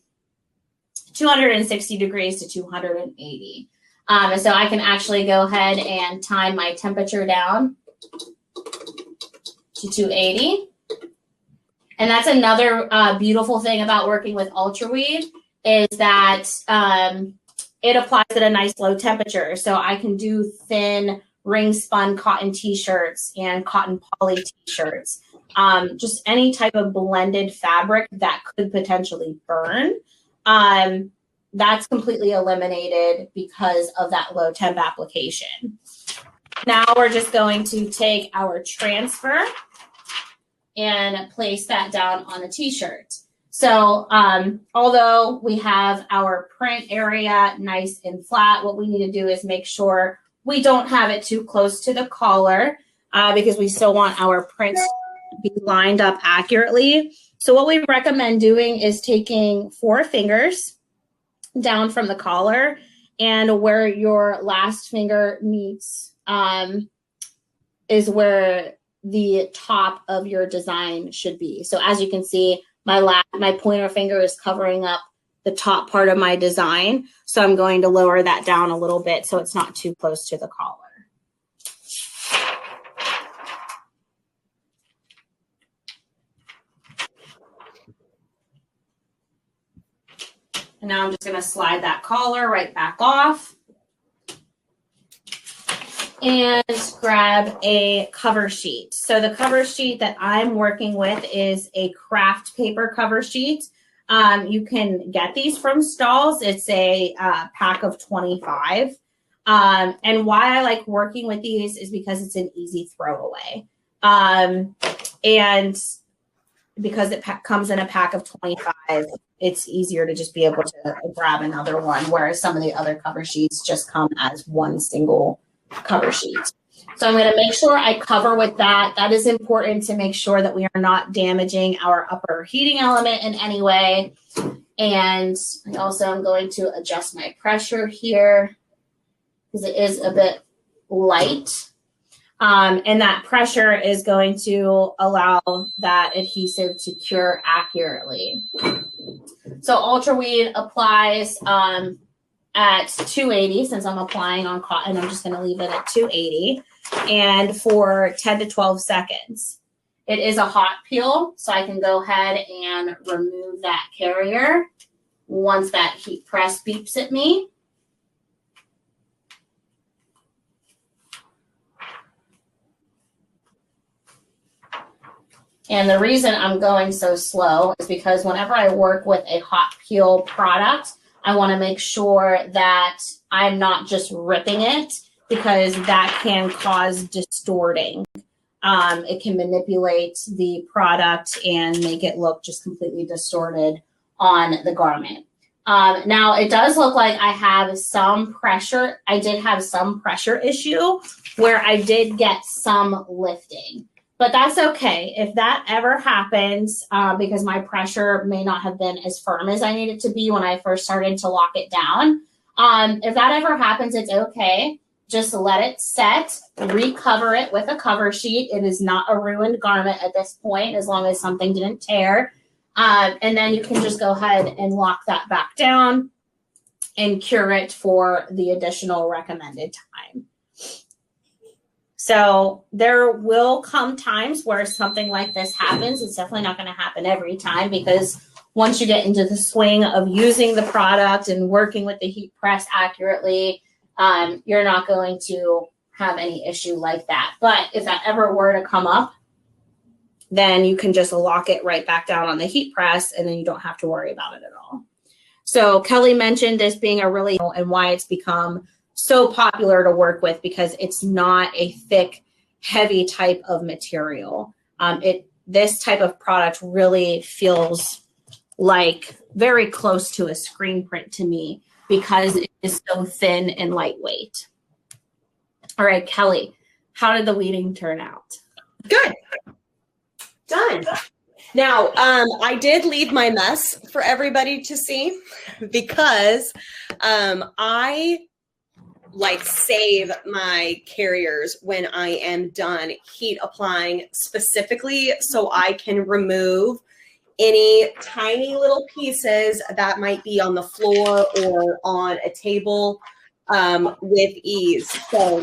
260 degrees to 280. So I can actually go ahead and time my temperature down to 280. And that's another beautiful thing about working with UltraWeed is that it applies at a nice low temperature. So I can do thin ring spun cotton t-shirts and cotton poly t-shirts. Just any type of blended fabric that could potentially burn. That's completely eliminated because of that low temp application. Now we're just going to take our transfer and place that down on the t-shirt. So although we have our print area nice and flat, what we need to do is make sure we don't have it too close to the collar because we still want our print to be lined up accurately. So what we recommend doing is taking 4 fingers down from the collar, and where your last finger meets is where the top of your design should be. So as you can see, my pointer finger is covering up the top part of my design. So I'm going to lower that down a little bit so it's not too close to the collar. And now I'm just going to slide that collar right back off and grab a cover sheet. So the cover sheet that I'm working with is a craft paper cover sheet. You can get these from Stahls. It's a pack of 25. And why I like working with these is because it's an easy throwaway. And because it comes in a pack of 25, it's easier to just be able to grab another one, whereas some of the other cover sheets just come as one single cover sheet. So I'm going to make sure I cover with that. That is important to make sure that we are not damaging our upper heating element in any way. And I also am going to adjust my pressure here because it is a bit light. And that pressure is going to allow that adhesive to cure accurately. So UltraWeed applies at 280, since I'm applying on cotton, I'm just going to leave it at 280, and for 10 to 12 seconds. It is a hot peel, so I can go ahead and remove that carrier once that heat press beeps at me. And the reason I'm going so slow is because whenever I work with a hot peel product, I want to make sure that I'm not just ripping it, because that can cause distorting. It can manipulate the product and make it look just completely distorted on the garment. Now, it does look like I have some pressure. I did have some pressure issue where I did get some lifting. But that's okay. If that ever happens, because my pressure may not have been as firm as I need it to be when I first started to lock it down, if that ever happens, it's okay. Just let it set, recover it with a cover sheet. It is not a ruined garment at this point, as long as something didn't tear. And then you can just go ahead and lock that back down and cure it for the additional recommended time. So there will come times where something like this happens. It's definitely not going to happen every time, because once you get into the swing of using the product and working with the heat press accurately, you're not going to have any issue like that. But if that ever were to come up, then you can just lock it right back down on the heat press, and then you don't have to worry about it at all. So Kelly mentioned this being a really, and why it's become so popular to work with, because it's not a thick, heavy type of material. This type of product really feels like very close to a screen print to me, because it is so thin and lightweight. All right, Kelly, how did the weeding turn out? Good. Done. Now, I did leave my mess for everybody to see, because I save my carriers when I am done heat applying, specifically so I can remove any tiny little pieces that might be on the floor or on a table with ease. So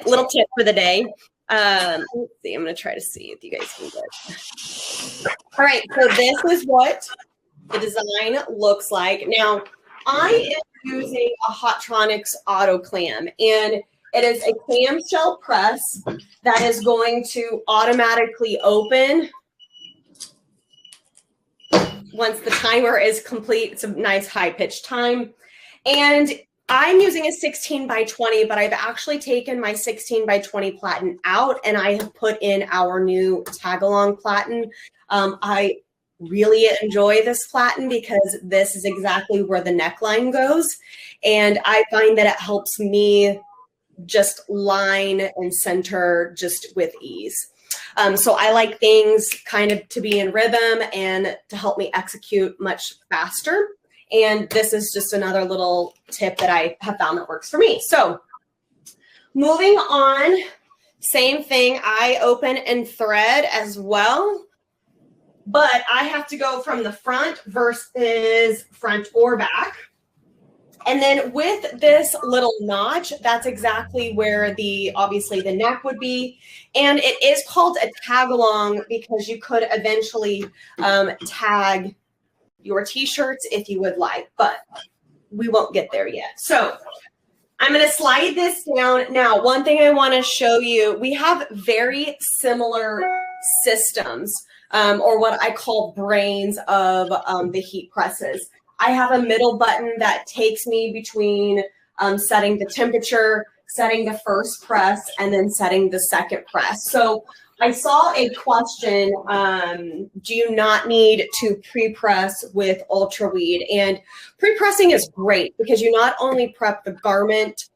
little tip for the day. Let's see, I'm going to try to see if you guys can get it. All right, so this is what the design looks like. Now, I am using a Hotronix auto clam, and it is a clamshell press that is going to automatically open once the timer is complete. It's a nice high-pitched time. And I'm using a 16 by 20, but I've actually taken my 16 by 20 platen out, and I have put in our new tag-along platen. I really enjoy this platen because this is exactly where the neckline goes. And I find that it helps me just line and center just with ease. So I like things kind of to be in rhythm and to help me execute much faster. And this is just another little tip that I have found that works for me. So moving on, same thing, I open and thread as well. but I have to go from the front versus front or back. And then with this little notch, that's exactly where obviously the neck would be. And it is called a tag along because you could eventually tag your t-shirts if you would like, but we won't get there yet. So I'm going to slide this down. Now, one thing I want to show you, we have very similar systems, or what I call brains of the heat presses. I have a middle button that takes me between setting the temperature, setting the first press, and then setting the second press. So I saw a question, do you not need to pre-press with UltraWeed? And pre-pressing is great because you not only prep the garment,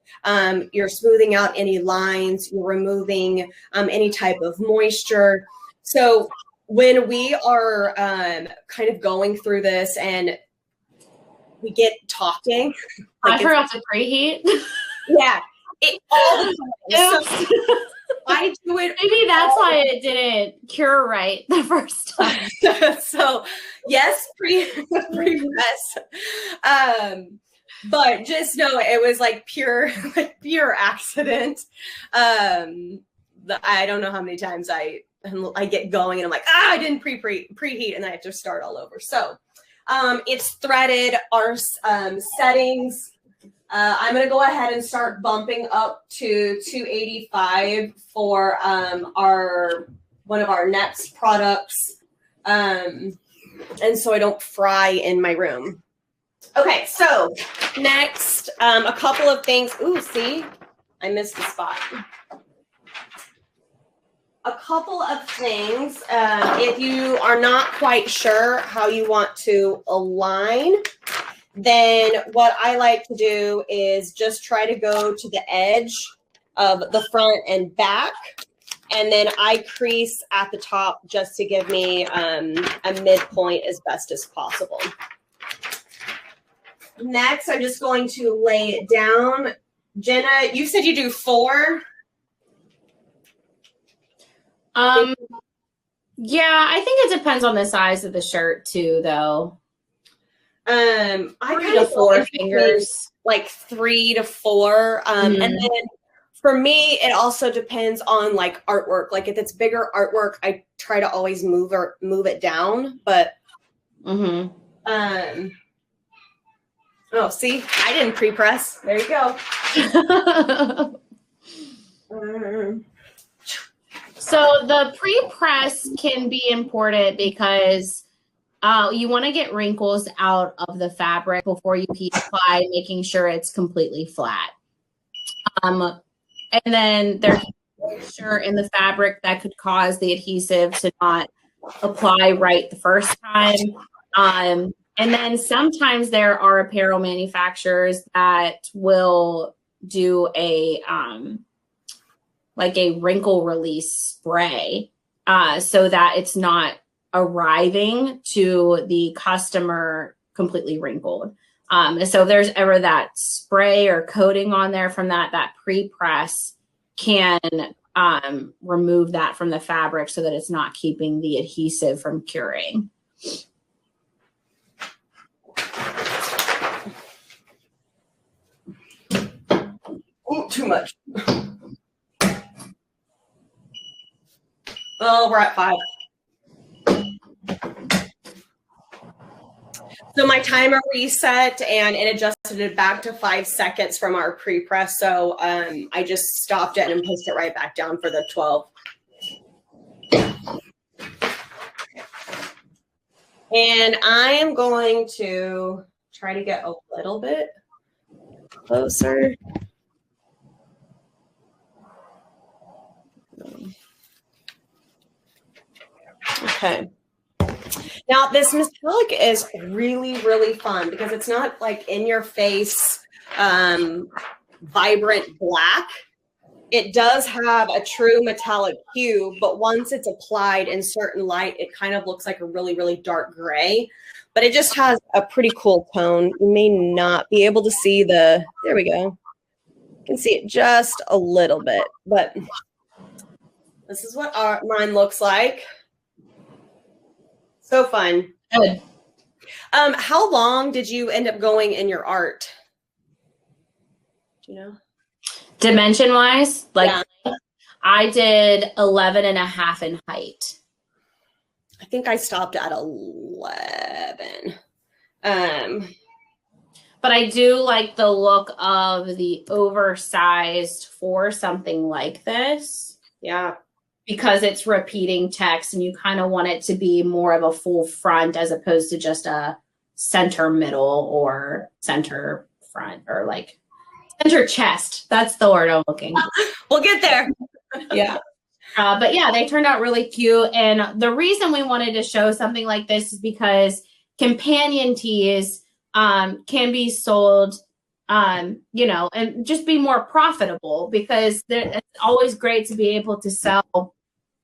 you're smoothing out any lines, you're removing any type of moisture. So when we are kind of going through this and we get talking. I forgot to preheat. Yeah, all the time. So I do it. Maybe that's why it didn't cure right the first time. So yes, pre-press. But just know it was like pure accident. I don't know how many times I get going and I'm like, I didn't preheat, and I have to start all over. So it's threaded. Our settings. I'm going to go ahead and start bumping up to 285 for one of our next products, and so I don't fry in my room. Okay, so next, a couple of things. Ooh, see, I missed the spot. A couple of things. If you are not quite sure how you want to align, then what I like to do is just try to go to the edge of the front and back, and then I crease at the top just to give me a midpoint as best as possible. Next, I'm just going to lay it down. Jenna, you said you do 4. Yeah, I think it depends on the size of the shirt too, though. I 3 kind to of 4 fingers, like 3 to 4. And then for me, it also depends on like artwork. Like if it's bigger artwork, I try to always move it down. But oh, see, I didn't pre-press. There you go. So the pre-press can be important because you want to get wrinkles out of the fabric before you heat apply, making sure it's completely flat. And then there's moisture in the fabric that could cause the adhesive to not apply right the first time. And then sometimes there are apparel manufacturers that will do a like a wrinkle release spray so that it's not arriving to the customer completely wrinkled. So if there's ever that spray or coating on there from that pre-press can remove that from the fabric so that it's not keeping the adhesive from curing. Ooh, too much. Oh, we're at 5. So my timer reset and it adjusted it back to 5 seconds from our pre-press. So I just stopped it and pushed it right back down for the 12. And I am going to try to get a little bit closer. Okay. Now this metallic is really, really fun because it's not like in your face, vibrant black. It does have a true metallic hue, but once it's applied in certain light, it kind of looks like a really, really dark gray, but it just has a pretty cool tone. You may not be able to see there we go. You can see it just a little bit, but this is what mine looks like. So fun. Good. How long did you end up going in your art? Do you know? Dimension wise, like Yeah. I did 11 and a half in height. I think I stopped at 11. But I do like the look of the oversized for something like this. Yeah. Because it's repeating text and you kind of want it to be more of a full front as opposed to just a center middle or center front or like center chest. That's the word I'm looking for. We'll get there. Yeah. But yeah, they turned out really cute. And the reason we wanted to show something like this is because companion tees can be sold, you know, and just be more profitable because it's always great to be able to sell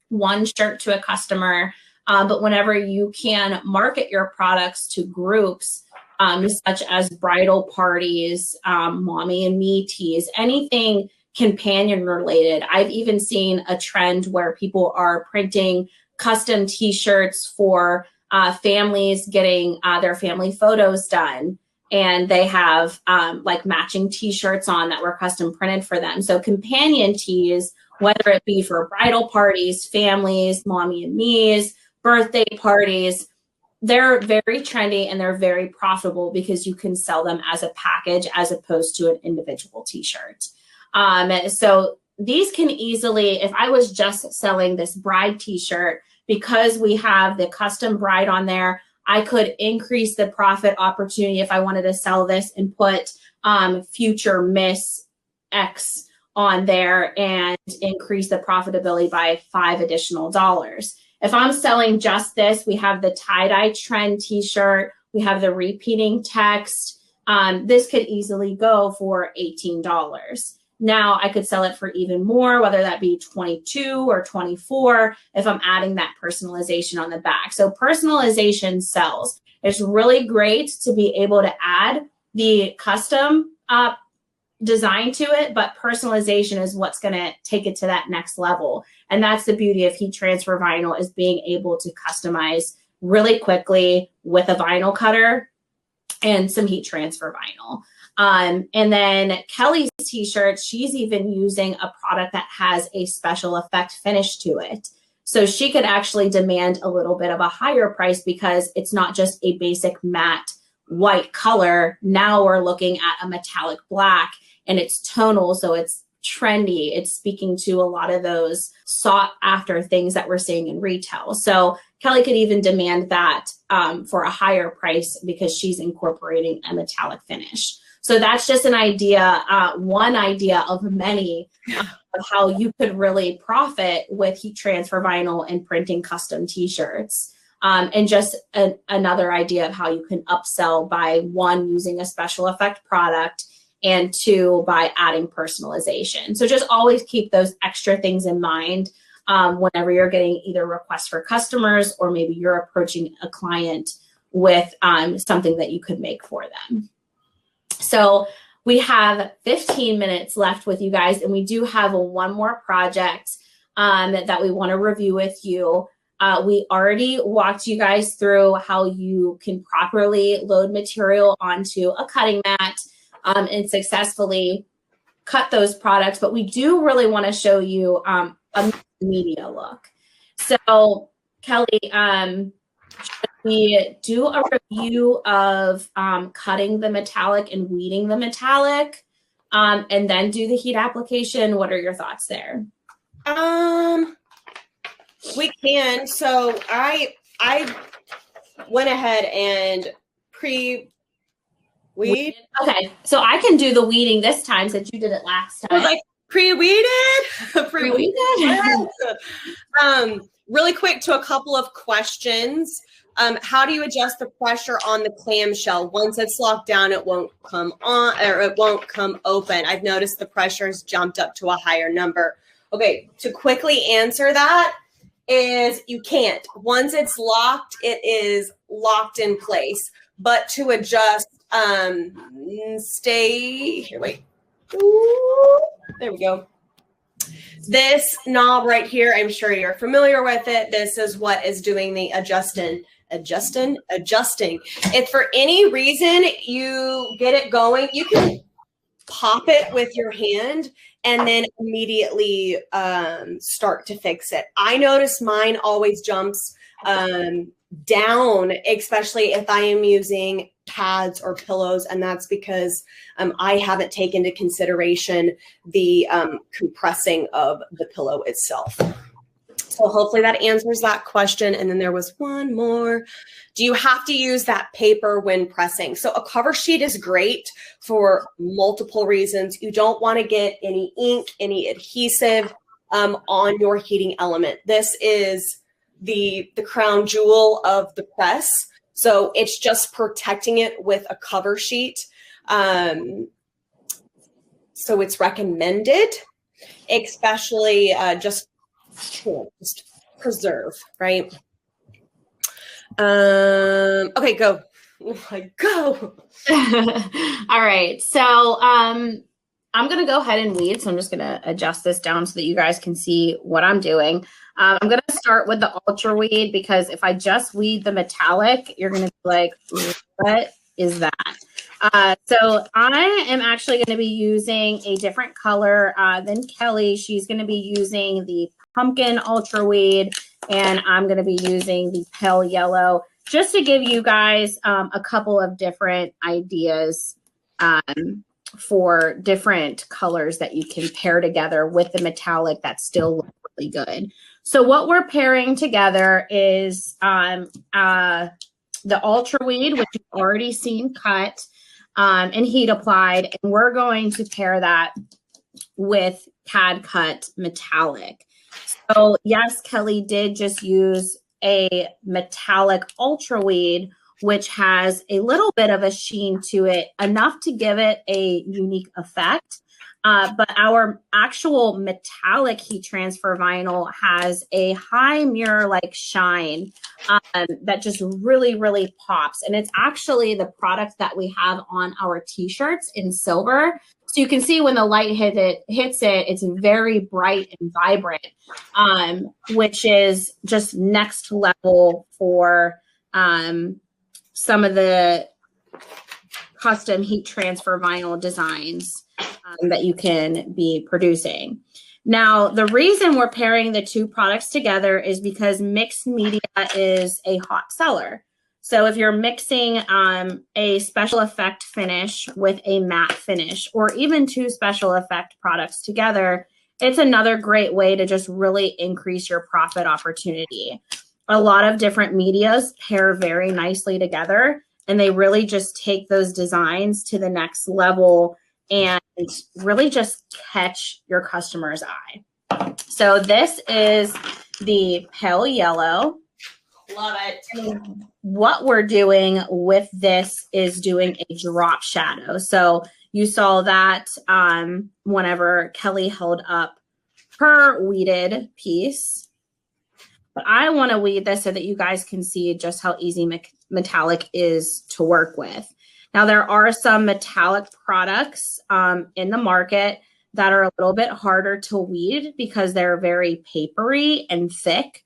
one shirt to a customer. But whenever you can market your products to groups, such as bridal parties, mommy and me tees, anything companion related. I've even seen a trend where people are printing custom t-shirts for families getting their family photos done. And they have like matching t-shirts on that were custom printed for them. So companion tees, whether it be for bridal parties, families, mommy and me's, birthday parties, they're very trendy and they're very profitable because you can sell them as a package as opposed to an individual t-shirt. So these can easily, if I was just selling this bride t-shirt, because we have the custom bride on there, I could increase the profit opportunity if I wanted to sell this and put future Miss X on there and increase the profitability by $5 additional. If I'm selling just this, we have the tie-dye trend t-shirt, we have the repeating text. This could easily go for $18. Now I could sell it for even more, whether that be 22 or 24, if I'm adding that personalization on the back. So personalization sells. It's really great to be able to add the custom design to it, but personalization is what's going to take it to that next level. And that's the beauty of heat transfer vinyl, is being able to customize really quickly with a vinyl cutter and some heat transfer vinyl. And then Kelly's t-shirt, she's even using a product that has a special effect finish to it. So she could actually demand a little bit of a higher price because it's not just a basic matte white color. Now we're looking at a metallic black and it's tonal, so it's trendy. It's speaking to a lot of those sought after things that we're seeing in retail. So Kelly could even demand that for a higher price because she's incorporating a metallic finish. So that's just an idea, one idea of many of how you could really profit with heat transfer vinyl and printing custom t-shirts. And just another idea of how you can upsell by one, using a special effect product, and two, by adding personalization. So just always keep those extra things in mind whenever you're getting either requests for customers or maybe you're approaching a client with something that you could make for them. So we have 15 minutes left with you guys, and we do have one more project that we want to review with you. We already walked you guys through how you can properly load material onto a cutting mat and successfully cut those products, but we do really want to show you a media look. So Kelly, should we do a review of cutting the metallic and weeding the metallic and then do the heat application? What are your thoughts there? We can. So I went ahead and pre-weed. Okay, so I can do the weeding this time since you did it last time. I was like, pre-weeded? Pre-weeded? Really quick to a couple of questions. How do you adjust the pressure on the clamshell? Once it's locked down, it won't come on, or it won't come open. I've noticed the pressure has jumped up to a higher number. Okay, to quickly answer that is you can't. Once it's locked, it is locked in place. But to adjust, stay here, wait. Ooh, there we go. This knob right here, I'm sure you're familiar with it. This is what is doing the adjusting. adjusting. If for any reason you get it going, you can pop it with your hand and then immediately start to fix it. I notice mine always jumps down, especially if I am using pads or pillows, and that's because I haven't taken into consideration the compressing of the pillow itself. So hopefully that answers that question. And then there was one more. Do you have to use that paper when pressing? So a cover sheet is great for multiple reasons. You don't want to get any ink, any adhesive on your heating element. This is the crown jewel of the press. So it's just protecting it with a cover sheet. So it's recommended, especially just preserve, right? Okay, go. Go. All right. So I'm going to go ahead and weed. So I'm just going to adjust this down so that you guys can see what I'm doing. I'm going to start with the UltraWeed because if I just weed the metallic, you're going to be like, what is that? So I am actually going to be using a different color than Kelly. She's going to be using the pumpkin UltraWeed, and I'm going to be using the pale yellow just to give you guys a couple of different ideas for different colors that you can pair together with the metallic that still look really good. So what we're pairing together is the UltraWeed, which you've already seen cut and heat applied, and we're going to pair that with CAD-CUT metallic. So yes, Kelly did just use a metallic UltraWeed, which has a little bit of a sheen to it, enough to give it a unique effect. But our actual metallic heat transfer vinyl has a high mirror-like shine that just really, really pops. And it's actually the product that we have on our t-shirts in silver. So you can see when the light hits it, it's very bright and vibrant, which is just next level for some of the custom heat transfer vinyl designs that you can be producing. Now, the reason we're pairing the two products together is because mixed media is a hot seller. So if you're mixing a special effect finish with a matte finish, or even two special effect products together, it's another great way to just really increase your profit opportunity. A lot of different medias pair very nicely together, and they really just take those designs to the next level and really just catch your customer's eye. So this is the pale yellow. Love it. And what we're doing with this is doing a drop shadow. So you saw that whenever Kelly held up her weeded piece. But I want to weed this so that you guys can see just how easy metallic is to work with. Now, there are some metallic products in the market that are a little bit harder to weed because they're very papery and thick,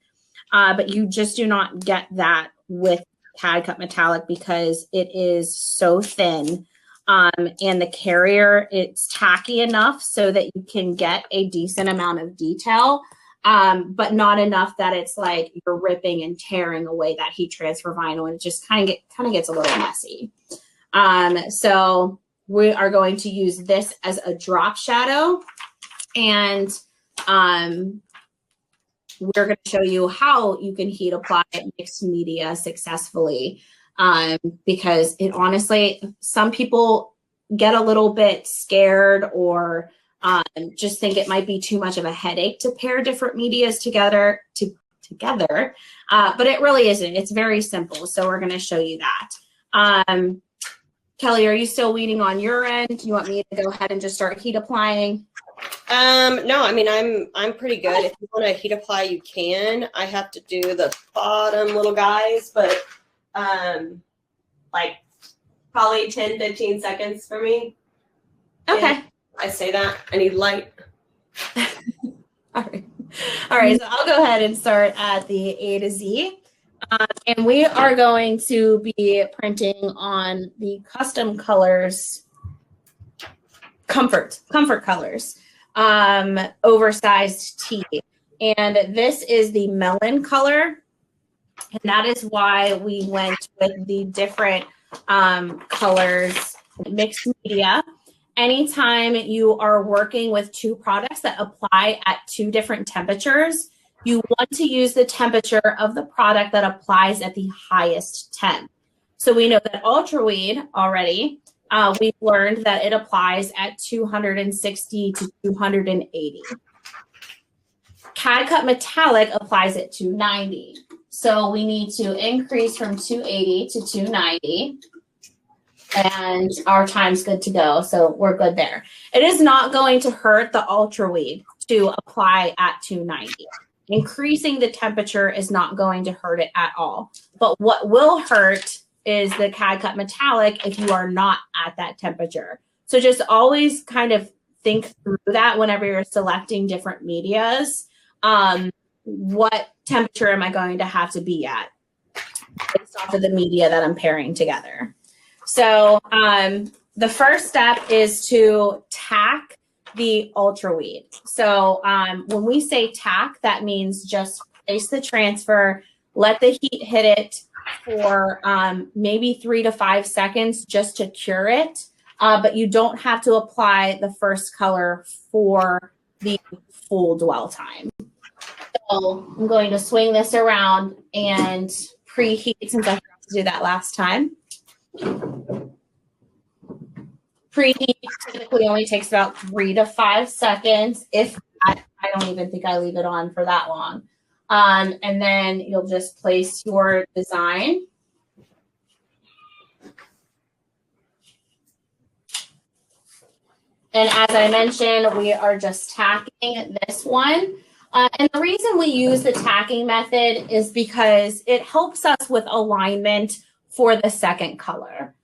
but you just do not get that with CAD-CUT metallic because it is so thin, and the carrier, it's tacky enough so that you can get a decent amount of detail, but not enough that it's like you're ripping and tearing away that heat transfer vinyl, and it just kind of gets a little messy. So we are going to use this as a drop shadow, and we're going to show you how you can heat apply mixed media successfully, because it honestly, some people get a little bit scared or just think it might be too much of a headache to pair different medias together, but it really isn't. It's very simple. So we're going to show you that. Kelly, are you still weeding on your end? Do you want me to go ahead and just start heat applying? No, I mean, I'm pretty good. If you want to heat apply, you can. I have to do the bottom little guys, but like probably 10, 15 seconds for me. Okay. And I say that. I need light. All right. So I'll go ahead and start at the A to Z. And we are going to be printing on the Custom Colors Comfort Colors oversized tee. And this is the melon color. And that is why we went with the different colors, mixed media. Anytime you are working with two products that apply at two different temperatures, you want to use the temperature of the product that applies at the highest temp. So we know that UltraWeed already, we've learned that it applies at 260 to 280. CAD-CUT Metallic applies at 290. So we need to increase from 280 to 290. And our time's good to go. So we're good there. It is not going to hurt the UltraWeed to apply at 290. Increasing the temperature is not going to hurt it at all. But what will hurt is the CAD-CUT Metallic if you are not at that temperature. So just always kind of think through that whenever you're selecting different medias. What temperature am I going to have to be at based off of the media that I'm pairing together? So the first step is to tack the UltraWeed. So when we say tack, that means just place the transfer, let the heat hit it for maybe 3 to 5 seconds just to cure it. But you don't have to apply the first color for the full dwell time. So I'm going to swing this around and preheat since I forgot to do that last time. Preheat typically only takes about 3 to 5 seconds. If that, I don't even think I leave it on for that long. And then you'll just place your design. And as I mentioned, we are just tacking this one. And the reason we use the tacking method is because it helps us with alignment for the second color.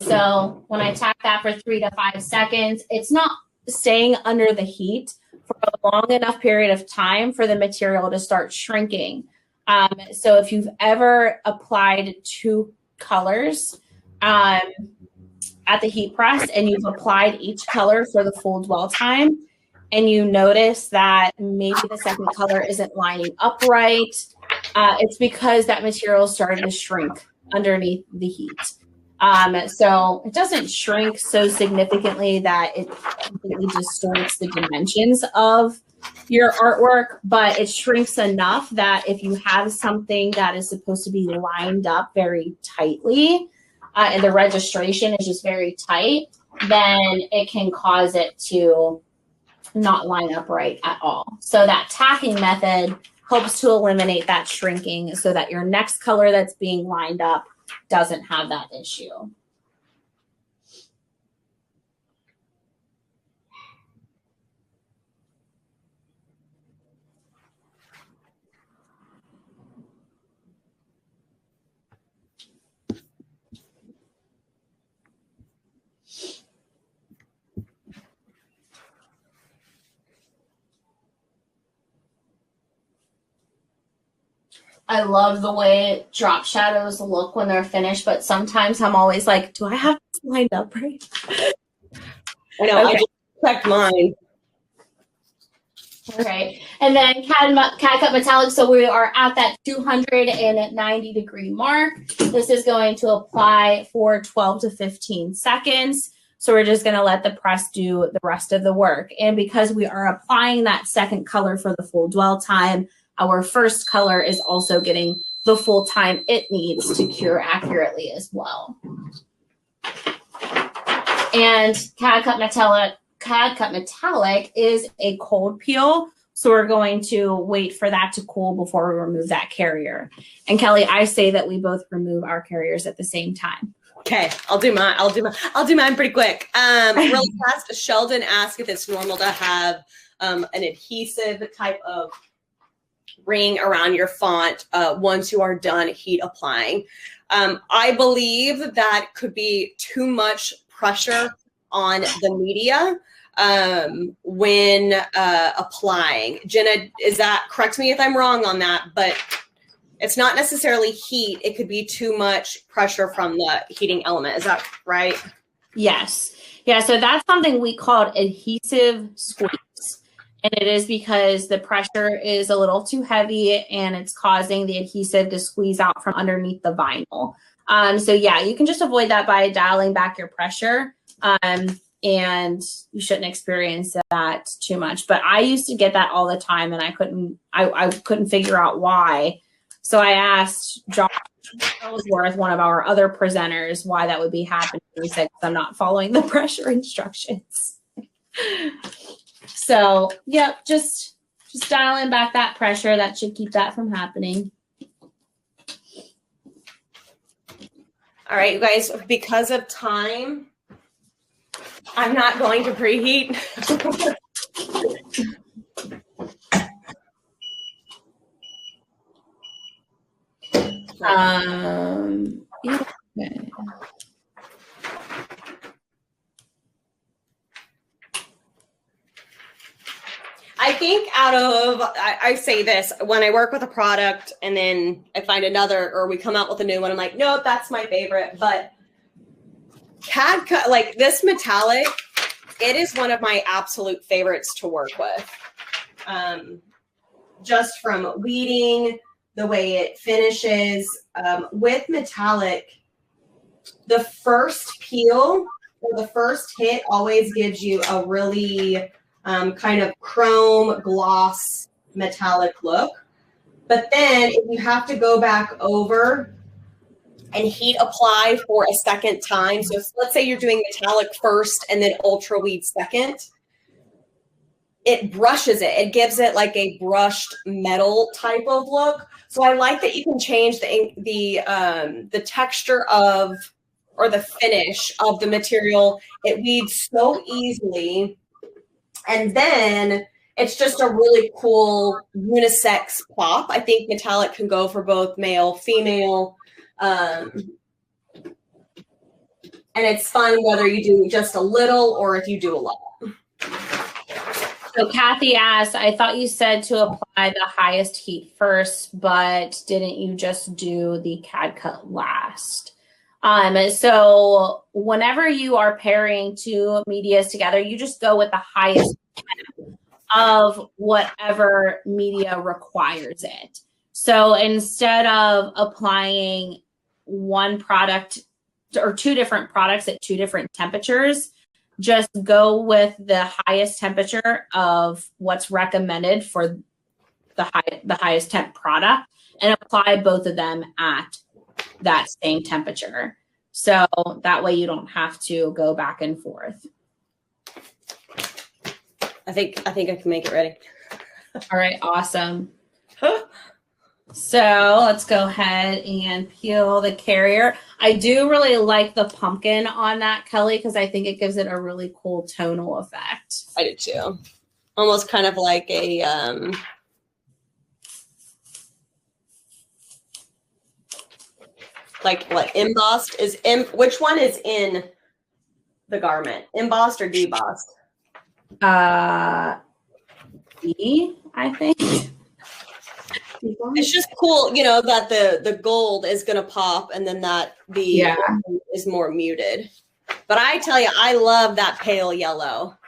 So when I tack that for 3 to 5 seconds, it's not staying under the heat for a long enough period of time for the material to start shrinking. So if you've ever applied 2 colors at the heat press and you've applied each color for the full dwell time, and you notice that maybe the second color isn't lining up right, it's because that material started to shrink underneath the heat. So it doesn't shrink so significantly that it completely distorts the dimensions of your artwork, but it shrinks enough that if you have something that is supposed to be lined up very tightly, and the registration is just very tight, then it can cause it to not line up right at all. So that tacking method helps to eliminate that shrinking so that your next color that's being lined up doesn't have that issue. I love the way drop shadows look when they're finished, but sometimes I'm always like, do I have this lined up right? I know, Okay. I just checked mine. Okay, and then CAD-CUT Metallic, so we are at that 290 degree mark. This is going to apply for 12 to 15 seconds. So we're just gonna let the press do the rest of the work. And because we are applying that second color for the full dwell time, our first color is also getting the full time it needs to cure accurately as well. And CAD-CUT Metallic is a cold peel, so we're going to wait for that to cool before we remove that carrier. And Kelly, I say that we both remove our carriers at the same time. Okay, I'll do mine pretty quick. Really fast. Sheldon asked if it's normal to have an adhesive type of ring around your font once you are done heat applying. I believe that could be too much pressure on the media when applying. Jenna, correct me if I'm wrong on that, but It's not necessarily heat. It could be too much pressure from the heating element. Is that right? Yes. Yeah, so that's something we called adhesive squeeze. And it is because the pressure is a little too heavy and it's causing the adhesive to squeeze out from underneath the vinyl. So yeah, you can just avoid that by dialing back your pressure. And you shouldn't experience that too much. But I used to get that all the time and I couldn't figure out why. So I asked Josh Ellsworth, one of our other presenters, why that would be happening. He said, I'm not following the pressure instructions. So, yep, just dialing back that pressure. That should keep that from happening. All right, you guys, because of time, I'm not going to preheat. Yeah, okay. I think I say this, when I work with a product and then I find another, or we come out with a new one, I'm like, nope, that's my favorite. But CAD-CUT, like this metallic, it is one of my absolute favorites to work with. Just from weeding, the way it finishes. With metallic, the first peel or the first hit always gives you a really kind of chrome gloss metallic look. But then if you have to go back over and heat apply for a second time, so let's say you're doing metallic first and then UltraWeed second, it brushes it. It gives it like a brushed metal type of look. So I like that you can change the texture of, or the finish of the material. It weeds so easily. And then it's just a really cool unisex pop. I think metallic can go for both male, female. And it's fun whether you do just a little or if you do a lot. So Kathy asked, I thought you said to apply the highest heat first, but didn't you just do the CAD-CUT last? So whenever you are pairing two medias together, you just go with the highest of whatever media requires it. So instead of applying one product or two different products at two different temperatures, just go with the highest temperature of what's recommended for the highest temp product and apply both of them at that same temperature. So that way you don't have to go back and forth. I think I can make it ready. All right, awesome. So let's go ahead and peel the carrier. I do really like the pumpkin on that, Kelly, because I think it gives it a really cool tonal effect. I do too. Almost kind of like a like what embossed is which one is in the garment? Embossed or debossed? E, I think. It's just cool, you know, that the gold is going to pop and then that the is more muted. But I tell you, I love that pale yellow.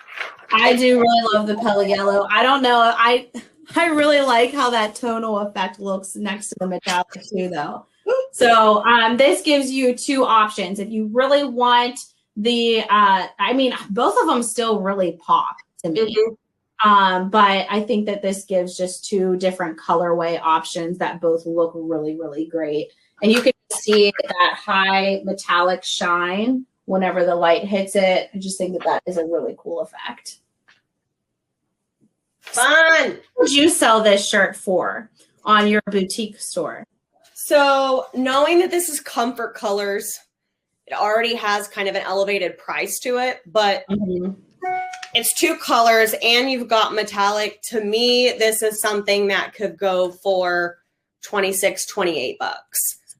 I do really love the pale yellow. I don't know. I really like how that tonal effect looks next to the metallic too, though. So this gives you two options. If you really want the, I mean, both of them still really pop to me. Mm-hmm. But I think that this gives just two different colorway options that both look really, really great. And you can see that high metallic shine whenever the light hits it. I just think that that is a really cool effect. Fun. What would you sell this shirt for on your boutique store? So knowing that this is comfort colors, it already has kind of an elevated price to it, but it's two colors and you've got metallic. To me, this is something that could go for $26,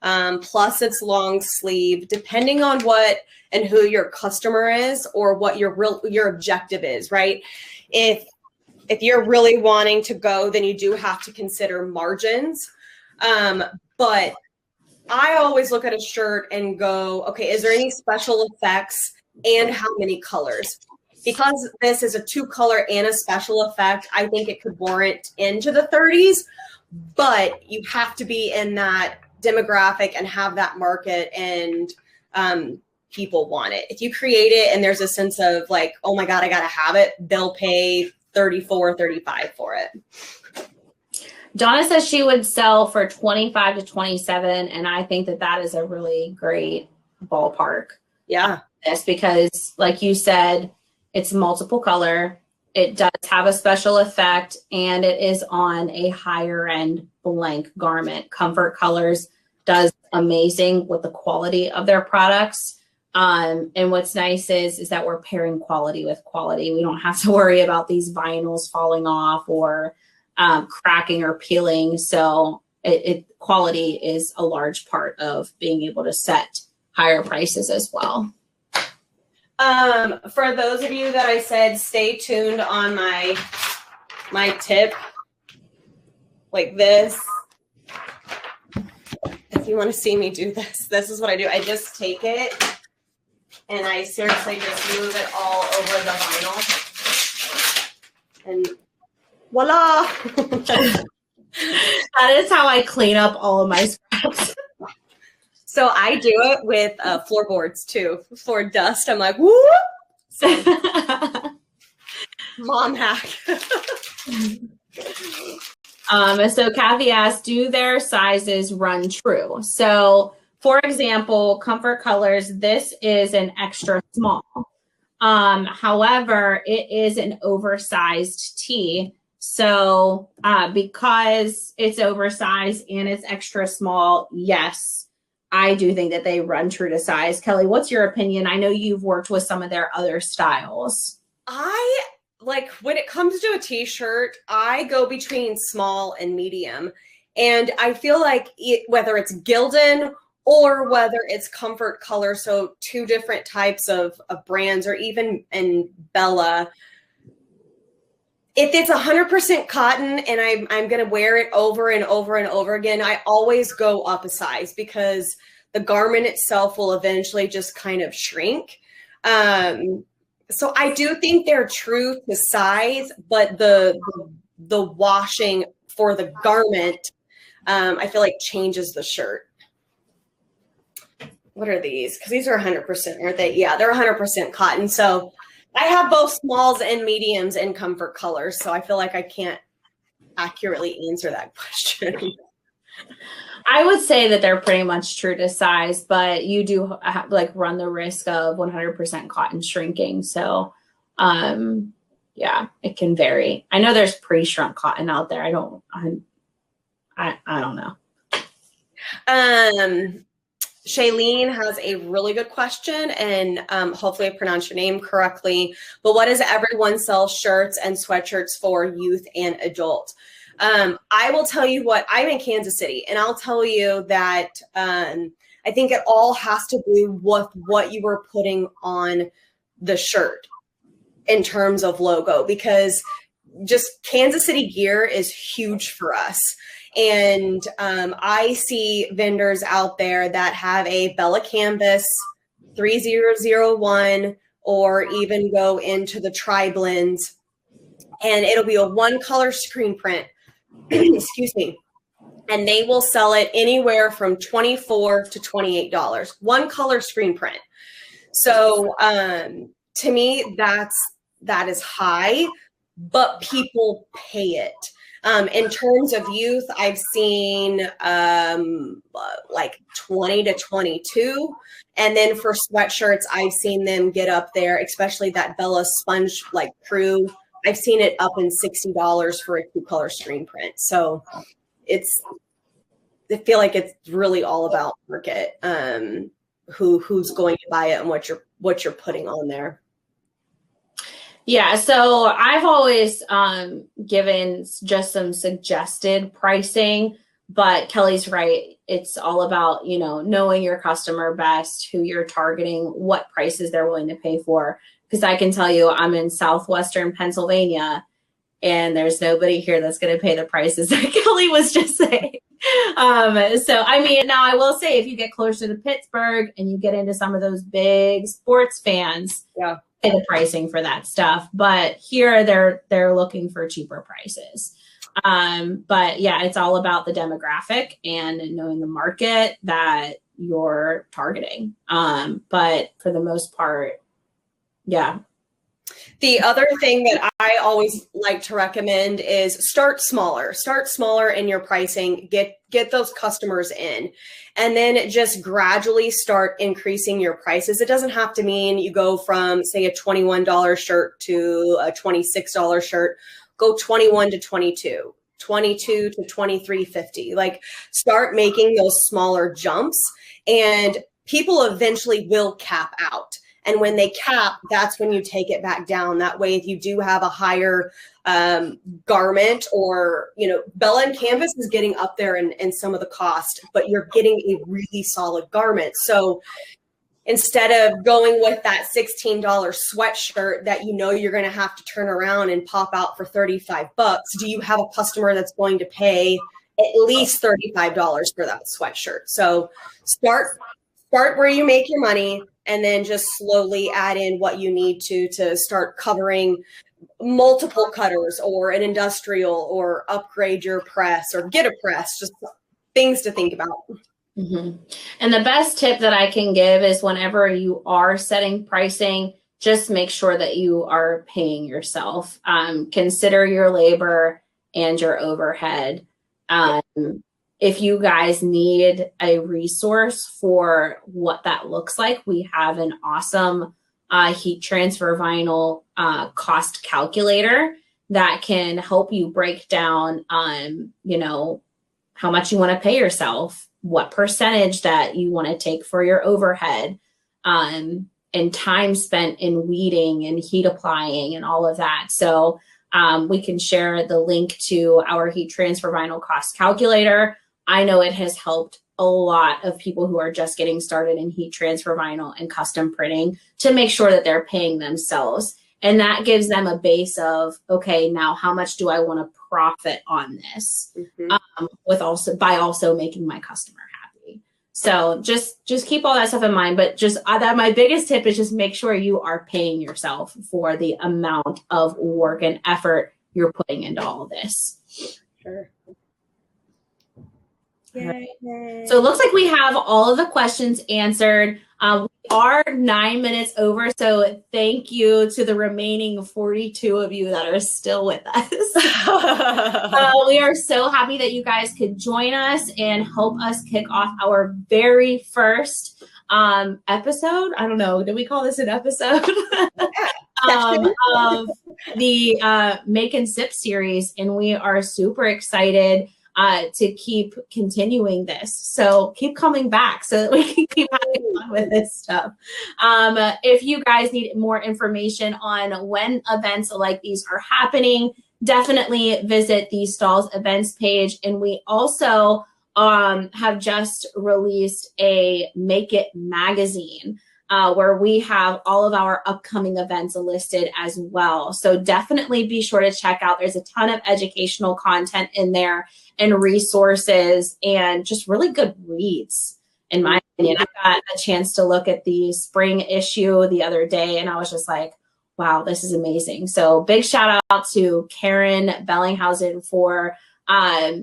$28. Plus it's long sleeve, depending on what and who your customer is or what your objective is, right? If you're really wanting to go, then you do have to consider margins. but I always look at a shirt and go, okay, is there any special effects and how many colors? Because this is a 2-color and a special effect, I think it could warrant into the 30s, but you have to be in that demographic and have that market, and people want it. If you create it and there's a sense of like, oh my God, I got to have it, they'll pay $34, $35 for it. Donna says she would sell for 25 to 27, and I think that that is a really great ballpark. Yeah. This, because like you said, it's multiple color. It does have a special effect, and it is on a higher end blank garment. Comfort Colors does amazing with the quality of their products. And what's nice is that we're pairing quality with quality. We don't have to worry about these vinyls falling off or cracking or peeling. So quality is a large part of being able to set higher prices as well. For those of you that I said, stay tuned on my tip, like this. If you want to see me do this, this is what I do. I just take it and I seriously just move it all over the vinyl. And voila! That is how I clean up all of my scraps. So I do it with floorboards too. For dust, I'm like, whoop! So, mom hack. So Kathy asked, do their sizes run true? So for example, Comfort Colors, this is an extra small. However, it is an oversized tee. So because it's oversized and it's extra small, yes, I do think that they run true to size. Kelly, what's your opinion? I know you've worked with some of their other styles. Like when it comes to a t-shirt, I go between small and medium. And I feel like whether it's Gildan or whether it's Comfort Color, so 2 different types of brands, or even in Bella, if it's 100% cotton and I'm going to wear it over and over and over again, I always go up a size because the garment itself will eventually just kind of shrink. So I do think they're true to size, but the washing for the garment, I feel like changes the shirt. What are these? Because these are 100%, aren't they? Yeah, they're 100% cotton. So I have both smalls and mediums in Comfort Colors, so I feel like I can't accurately answer that question. I would say that they're pretty much true to size, but you do run the risk of 100% cotton shrinking. So, yeah, it can vary. I know there's pre-shrunk cotton out there. I don't know. Shailene has a really good question, and hopefully I pronounced your name correctly. But what does everyone sell shirts and sweatshirts for, youth and adult? I will tell you what, I'm in Kansas City, and I'll tell you that I think it all has to do with what you were putting on the shirt in terms of logo, because just Kansas City gear is huge for us. And I see vendors out there that have a Bella Canvas 3001, or even go into the tri-blends, and it'll be a 1-color screen print. Excuse me. And they will sell it anywhere from $24 to $28. 1-color screen print. So to me, that is high, but people pay it. In terms of youth, I've seen like 20 to 22. And then for sweatshirts, I've seen them get up there, especially that Bella Sponge like crew. I've seen it up in $60 for a 2-color screen print. So I feel like it's really all about market, who's going to buy it and what you're putting on there. Yeah, so I've always given just some suggested pricing, but Kelly's right. It's all about, knowing your customer best, who you're targeting, what prices they're willing to pay for. Because I can tell you, I'm in southwestern Pennsylvania, and there's nobody here that's going to pay the prices that Kelly was just saying. So, I mean, now I will say if you get closer to Pittsburgh and you get into some of those big sports fans, Yeah. pay the pricing for that stuff. But here they're looking for cheaper prices. But yeah, it's all about the demographic and knowing the market that you're targeting. But for the most part, yeah. The other thing that I always like to recommend is start smaller in your pricing, get those customers in, and then just gradually start increasing your prices. It doesn't have to mean you go from, say, a $21 shirt to a $26 shirt. Go 21 to 22, 22 to 23.50. Like, start making those smaller jumps, and people eventually will cap out. And when they cap, that's when you take it back down. That way, if you do have a higher garment, or, Bella and Canvas is getting up there in some of the cost, but you're getting a really solid garment. So instead of going with that $16 sweatshirt that you're going to have to turn around and pop out for $35, do you have a customer that's going to pay at least $35 for that sweatshirt? So start where you make your money, and then just slowly add in what you need to start covering multiple cutters or an industrial, or upgrade your press or get a press, just things to think about. Mm-hmm. And the best tip that I can give is whenever you are setting pricing, just make sure that you are paying yourself. Consider your labor and your overhead. If you guys need a resource for what that looks like, we have an awesome heat transfer vinyl cost calculator that can help you break down, how much you want to pay yourself, what percentage that you want to take for your overhead, and time spent in weeding and heat applying and all of that. So we can share the link to our heat transfer vinyl cost calculator. I know it has helped a lot of people who are just getting started in heat transfer vinyl and custom printing to make sure that they're paying themselves. And that gives them a base of, okay, now how much do I want to profit on this? Mm-hmm. By also making my customer happy. So just keep all that stuff in mind. But just that my biggest tip is just make sure you are paying yourself for the amount of work and effort you're putting into all this. Sure. Right. So it looks like we have all of the questions answered. We are 9 minutes over, so thank you to the remaining 42 of you that are still with us. We are so happy that you guys could join us and help us kick off our very first episode. I don't know, did we call this an episode? Of the Make and Sip series, and we are super excited to keep continuing this. So keep coming back so that we can keep having fun with this stuff. If you guys need more information on when events like these are happening, definitely visit the Stahls events page. And we also have just released a Make It magazine where we have all of our upcoming events listed as well. So definitely be sure to check out. There's a ton of educational content in there and resources and just really good reads, in my opinion. I got a chance to look at the spring issue the other day, and I was just like, wow, this is amazing. So big shout out to Karen Bellinghausen for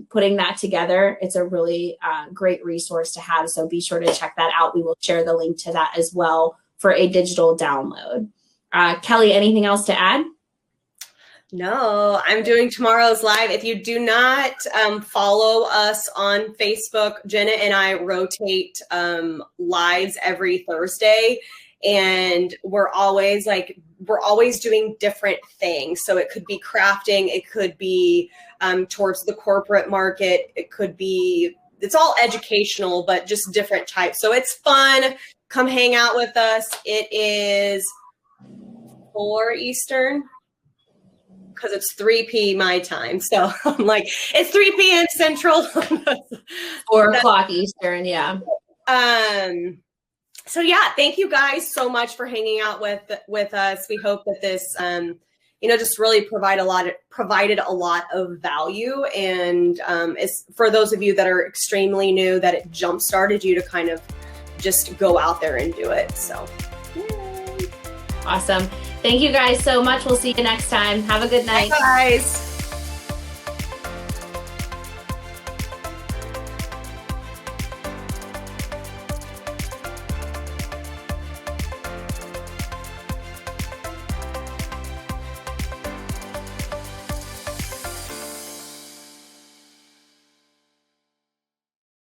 putting that together. It's a really great resource to have. So be sure to check that out. We will share the link to that as well for a digital download. Kelly, anything else to add? No, I'm doing tomorrow's live. If you do not follow us on Facebook, Jenna and I rotate lives every Thursday, and we're always doing different things. So it could be crafting, it could be towards the corporate market, it's all educational, but just different types. So it's fun. Come hang out with us. It is 4 Eastern. Because it's 3 p.m. my time. So I'm like, it's 3 p.m. Central. 4 o'clock Eastern, yeah. So yeah, thank you guys so much for hanging out with us. We hope that this just really provided a lot of value. And it's for those of you that are extremely new, that it jump started you to kind of just go out there and do it. So awesome. Thank you guys so much. We'll see you next time. Have a good night. Bye, guys.